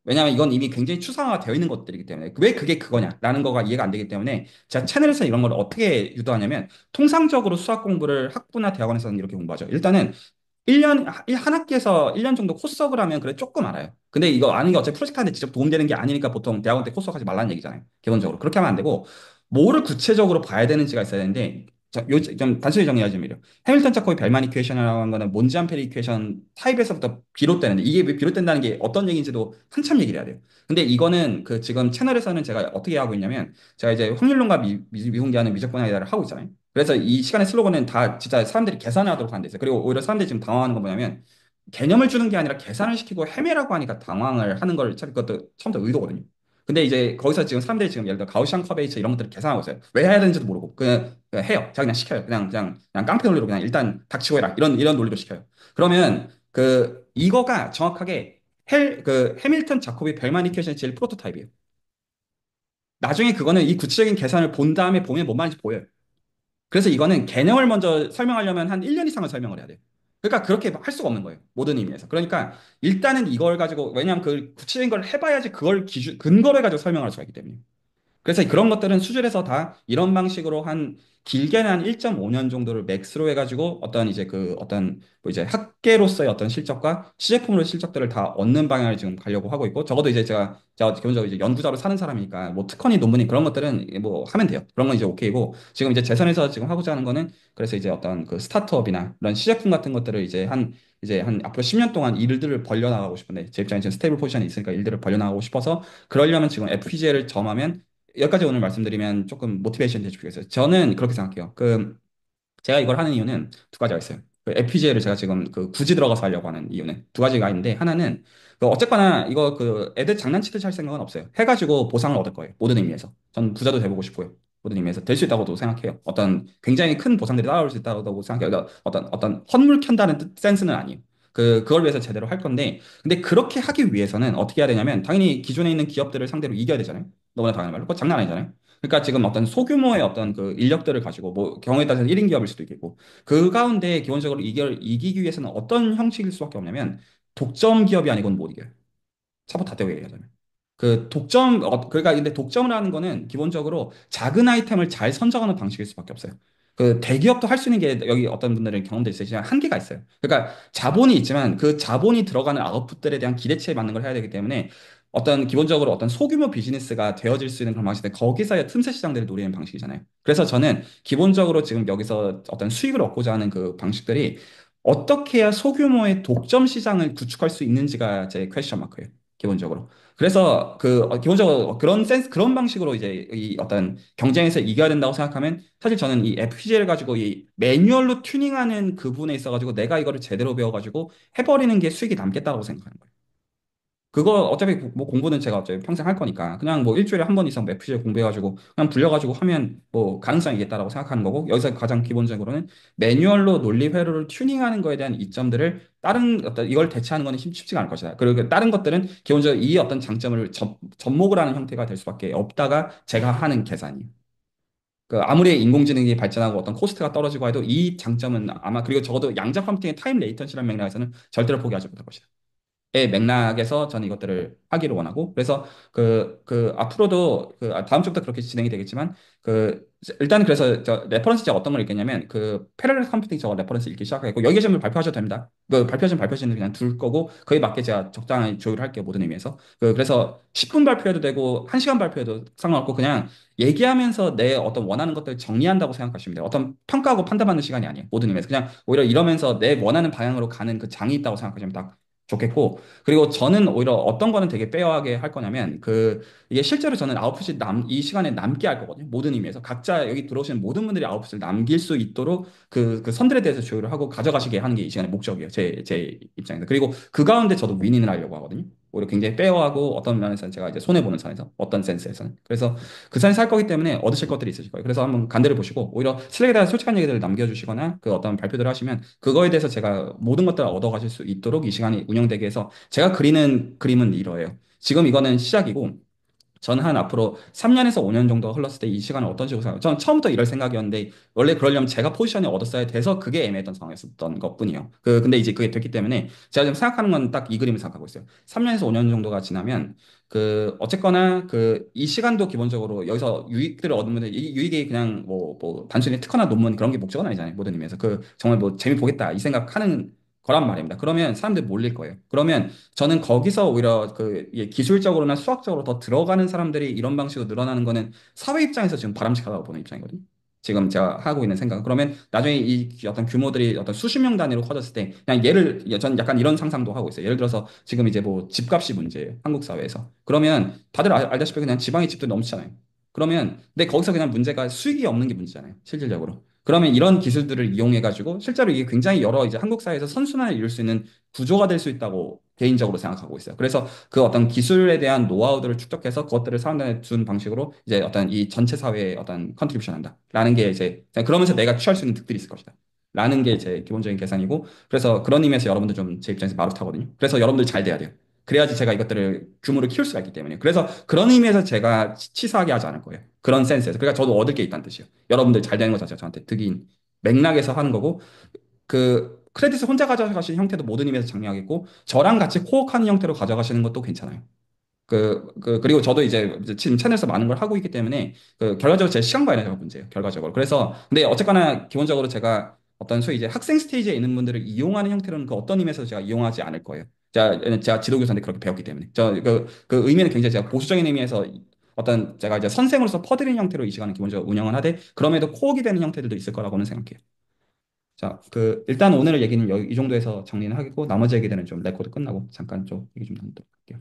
왜냐하면 이건 이미 굉장히 추상화가 되어 있는 것들이기 때문에 왜 그게 그거냐라는 거가 이해가 안 되기 때문에 제가 채널에서 이런 걸 어떻게 유도하냐면 통상적으로 수학 공부를 학부나 대학원에서는 이렇게 공부하죠. 일단은 1년, 한 학기에서 1년 정도 코스석을 하면 그래 조금 알아요. 근데 이거 아는 게 어차피 프로젝트한테 직접 도움되는 게 아니니까 보통 대학원 때 코스석 하지 말라는 얘기잖아요. 기본적으로. 그렇게 하면 안 되고 뭐를 구체적으로 봐야 되는지가 있어야 되는데 좀 단순히 정리하자면요. 해밀턴 자코비 벨만 이퀘이션이라고 하는 거는 몬지안페리 이퀘이션 타입에서부터 비롯되는데 이게 왜 비롯된다는 게 어떤 얘기인지도 한참 얘기를 해야 돼요. 근데 이거는 그 지금 채널에서는 제가 어떻게 하고 있냐면 제가 이제 확률론과 미분계하는 미적 분야를 하고 있잖아요. 그래서 이 시간의 슬로건은 다 진짜 사람들이 계산을 하도록 하는 데 있어요. 그리고 오히려 사람들이 지금 당황하는 건 뭐냐면 개념을 주는 게 아니라 계산을 시키고 헤매라고 하니까 당황을 하는 걸 참 그것도 처음부터 의도거든요. 근데 이제 거기서 지금 사람들이 지금 예를 들어 가우시안 커베이처 이런 것들을 계산하고 있어요. 왜 해야 되는지도 모르고 그냥 해요. 제가 그냥 시켜요. 그냥 깡패 논리로 그냥 일단 닥치고 해라. 이런 논리로 시켜요. 그러면 그 이거가 정확하게 해밀턴 자코비 벨만 이퀘이션의 제일 프로토타입이에요. 나중에 그거는 이 구체적인 계산을 본 다음에 보면 뭔 말인지 보여요. 그래서 이거는 개념을 먼저 설명하려면 한 1년 이상을 설명을 해야 돼요. 그러니까 그렇게 할 수가 없는 거예요. 모든 의미에서. 그러니까 일단은 이걸 가지고 왜냐하면 그 구체적인 걸 해봐야지 그걸 근거를 가지고 설명할 수가 있기 때문에. 그래서 그런 것들은 수준에서 다 이런 방식으로 한 길게는 한 1.5년 정도를 맥스로 해가지고 어떤 이제 그 어떤 뭐 이제 학계로서의 어떤 실적과 시제품으로의 실적들을 다 얻는 방향을 지금 가려고 하고 있고 적어도 이제 제가 기본적으로 이제 연구자로 사는 사람이니까 뭐 특허니 논문이 그런 것들은 뭐 하면 돼요. 그런 건 이제 오케이고 지금 이제 재선에서 지금 하고자 하는 거는 그래서 이제 어떤 그 스타트업이나 이런 시제품 같은 것들을 이제 한 앞으로 10년 동안 일들을 벌려나가고 싶은데 제 입장에 지금 스테이블 포지션에 있으니까 일들을 벌려나가고 싶어서 그러려면 지금 FPGA를 점하면 여기까지 오늘 말씀드리면 조금 모티베이션 될수 있겠어요. 저는 그렇게 생각해요. 제가 이걸 하는 이유는 두 가지가 있어요. FPGA를 제가 지금 굳이 들어가서 하려고 하는 이유는 두 가지가 있는데, 하나는 어쨌거나 이거 애들 장난치듯이 할 생각은 없어요. 해가지고 보상을 얻을 거예요. 모든 의미에서. 전 부자도 돼보고 싶고요. 모든 의미에서 될 수 있다고도 생각해요. 어떤 굉장히 큰 보상들이 따라올 수 있다고 생각해요. 그러니까 어떤 헛물 켠다는 센스는 아니에요. 그걸 위해서 제대로 할 건데, 근데 그렇게 하기 위해서는 어떻게 해야 되냐면, 당연히 기존에 있는 기업들을 상대로 이겨야 되잖아요. 너무나 당연한 말로. 그거 장난 아니잖아요. 그러니까 지금 어떤 소규모의 어떤 인력들을 가지고, 뭐 경우에 따라서 1인 기업일 수도 있겠고, 그 가운데 기본적으로 이기기 위해서는 어떤 형식일 수밖에 없냐면, 독점 기업이 아니고는 못 이겨요. 차보 다 떼고 얘기하자면. 그러니까 근데 독점을 하는 거는 기본적으로 작은 아이템을 잘 선정하는 방식일 수밖에 없어요. 대기업도 할 수 있는 게, 여기 어떤 분들은 경험도 있으시지만 한계가 있어요. 그러니까 자본이 있지만 그 자본이 들어가는 아웃풋들에 대한 기대치에 맞는 걸 해야 되기 때문에, 기본적으로 어떤 소규모 비즈니스가 되어질 수 있는 그런 방식인데, 거기서의 틈새 시장들을 노리는 방식이잖아요. 그래서 저는 기본적으로 지금 여기서 어떤 수익을 얻고자 하는 그 방식들이 어떻게 해야 소규모의 독점 시장을 구축할 수 있는지가 제 퀘스천 마크예요. 기본적으로. 그래서 기본적으로 그런 그런 방식으로 이제 이 어떤 경쟁에서 이겨야 된다고 생각하면, 사실 저는 이 FPGA를 가지고 이 매뉴얼로 튜닝하는 그 부분에 있어가지고 내가 이거를 제대로 배워가지고 해버리는 게 수익이 남겠다고 생각하는 거예요. 그거 어차피 뭐 공부는 제가 어차피 평생 할 거니까, 그냥 뭐 일주일에 한 번 이상 FPGA 공부해가지고 그냥 불려가지고 하면 뭐 가능성이 있겠다라고 생각하는 거고, 여기서 가장 기본적으로는 매뉴얼로 논리 회로를 튜닝하는 거에 대한 이점들을, 다른 어떤 이걸 대체하는 거는 쉽지가 않을 것이다. 그리고 다른 것들은 기본적으로 이 어떤 장점을 접목을 하는 형태가 될 수밖에 없다가 제가 하는 계산이에요. 아무리 인공지능이 발전하고 어떤 코스트가 떨어지고 해도 이 장점은 아마, 그리고 적어도 양자 컴퓨팅의 타임 레이턴시라는 맥락에서는 절대로 포기하지 못할 것이다. 의 맥락에서 저는 이것들을 하기를 원하고, 그래서 앞으로도 다음 주부터 그렇게 진행이 되겠지만, 일단 그래서 저 레퍼런스 제가 어떤 걸 읽겠냐면, 패러렐 컴퓨팅 저거 레퍼런스 읽기 시작하고, 여기 계시면 발표하셔도 됩니다. 발표하시면 그냥 둘 거고, 그에 맞게 제가 적당히 조율할게요, 모든 의미에서. 그래서 10분 발표해도 되고 1시간 발표해도 상관없고, 그냥 얘기하면서 내 어떤 원하는 것들 정리한다고 생각하시면 돼요. 어떤 평가하고 판단받는 시간이 아니에요, 모든 의미에서. 그냥 오히려 이러면서 내 원하는 방향으로 가는 그 장이 있다고 생각하시면 딱 좋겠고, 그리고 저는 오히려 어떤 거는 되게 빼어하게 할 거냐면, 이게 실제로 저는 아웃풋이 이 시간에 남게 할 거거든요. 모든 의미에서 각자 여기 들어오시는 모든 분들이 아웃풋을 남길 수 있도록 그 선들에 대해서 조율을 하고 가져가시게 하는 게 이 시간의 목적이에요. 제 입장에서. 그리고 그 가운데 저도 윈윈을 하려고 하거든요. 오히려 굉장히 빼어하고, 어떤 면에서는 제가 이제 손해보는 선에서, 어떤 센스에서는. 그래서 그 선에서 할 거기 때문에 얻으실 것들이 있으실 거예요. 그래서 한번 간대를 보시고, 오히려 슬랙에 대한 솔직한 얘기들을 남겨주시거나 어떤 발표들을 하시면, 그거에 대해서 제가 모든 것들을 얻어가실 수 있도록 이 시간이 운영되게 해서, 제가 그리는 그림은 이러해요. 지금 이거는 시작이고, 저는 한 앞으로 3년에서 5년 정도 흘렀을 때 이 시간을 어떤 식으로 생각해요. 저는 처음부터 이럴 생각이었는데, 원래 그러려면 제가 포지션이 얻었어야 돼서 그게 애매했던 상황이었던 것뿐이에요. 근데 이제 그게 됐기 때문에 제가 지금 생각하는 건 딱 이 그림을 생각하고 있어요. 3년에서 5년 정도가 지나면, 어쨌거나 이 시간도 기본적으로 여기서 유익들을 얻으면, 이 유익이 그냥 단순히 특허나 논문 그런 게 목적은 아니잖아요. 모든 의미에서. 정말 뭐 재미 보겠다 이 생각하는 거란 말입니다. 그러면 사람들 몰릴 거예요. 그러면 저는 거기서 오히려 이 기술적으로나 수학적으로 더 들어가는 사람들이 이런 방식으로 늘어나는 거는 사회 입장에서 지금 바람직하다고 보는 입장이거든요. 지금 제가 하고 있는 생각. 그러면 나중에 이 어떤 규모들이 어떤 수십 명 단위로 커졌을 때, 그냥 저는 약간 이런 상상도 하고 있어요. 예를 들어서 지금 이제 뭐 집값이 문제예요. 한국 사회에서. 그러면 다들 알다시피 그냥 지방의 집도 넘치잖아요. 근데 거기서 그냥 문제가 수익이 없는 게 문제잖아요. 실질적으로. 그러면 이런 기술들을 이용해가지고 실제로 이게 굉장히 여러 이제 한국 사회에서 선순환을 이룰 수 있는 구조가 될 수 있다고 개인적으로 생각하고 있어요. 그래서 어떤 기술에 대한 노하우들을 축적해서 그것들을 사람들한테 준 방식으로 이제 어떤 이 전체 사회에 어떤 컨트리뷰션 한다. 라는 게 이제, 그러면서 내가 취할 수 있는 득들이 있을 것이다. 라는 게 제 기본적인 계산이고, 그래서 그런 의미에서 여러분들 좀 제 입장에서 마루타거든요. 그래서 여러분들 잘 돼야 돼요. 그래야지 제가 이것들을 규모를 키울 수가 있기 때문에. 그래서 그런 의미에서 제가 치사하게 하지 않을 거예요. 그런 센스에서. 그러니까 저도 얻을 게 있다는 뜻이에요. 여러분들 잘 되는 것 자체가 저한테 득인 맥락에서 하는 거고, 크레딧을 혼자 가져가시는 형태도 모든 의미에서 장려하겠고, 저랑 같이 코어하는 형태로 가져가시는 것도 괜찮아요. 그리고 저도 이제 지금 채널에서 많은 걸 하고 있기 때문에, 결과적으로 제 시간과 에너지가 문제예요. 결과적으로. 그래서, 근데 어쨌거나 기본적으로 제가 어떤 소위 이제 학생 스테이지에 있는 분들을 이용하는 형태로는 어떤 의미에서 제가 이용하지 않을 거예요. 제가 지도교사인데 그렇게 배웠기 때문에. 그 의미는 굉장히 제가 보수적인 의미에서 어떤 제가 이제 선생으로서 퍼드리는 형태로 이 시간을 기본적으로 운영을 하되, 그럼에도 코어가 되는 형태들도 있을 거라고는 생각해요. 자, 일단 오늘 얘기는 이 정도에서 정리는 하겠고, 나머지 얘기들은 좀 레코드 끝나고 잠깐 좀 얘기 좀 나누도록 할게요.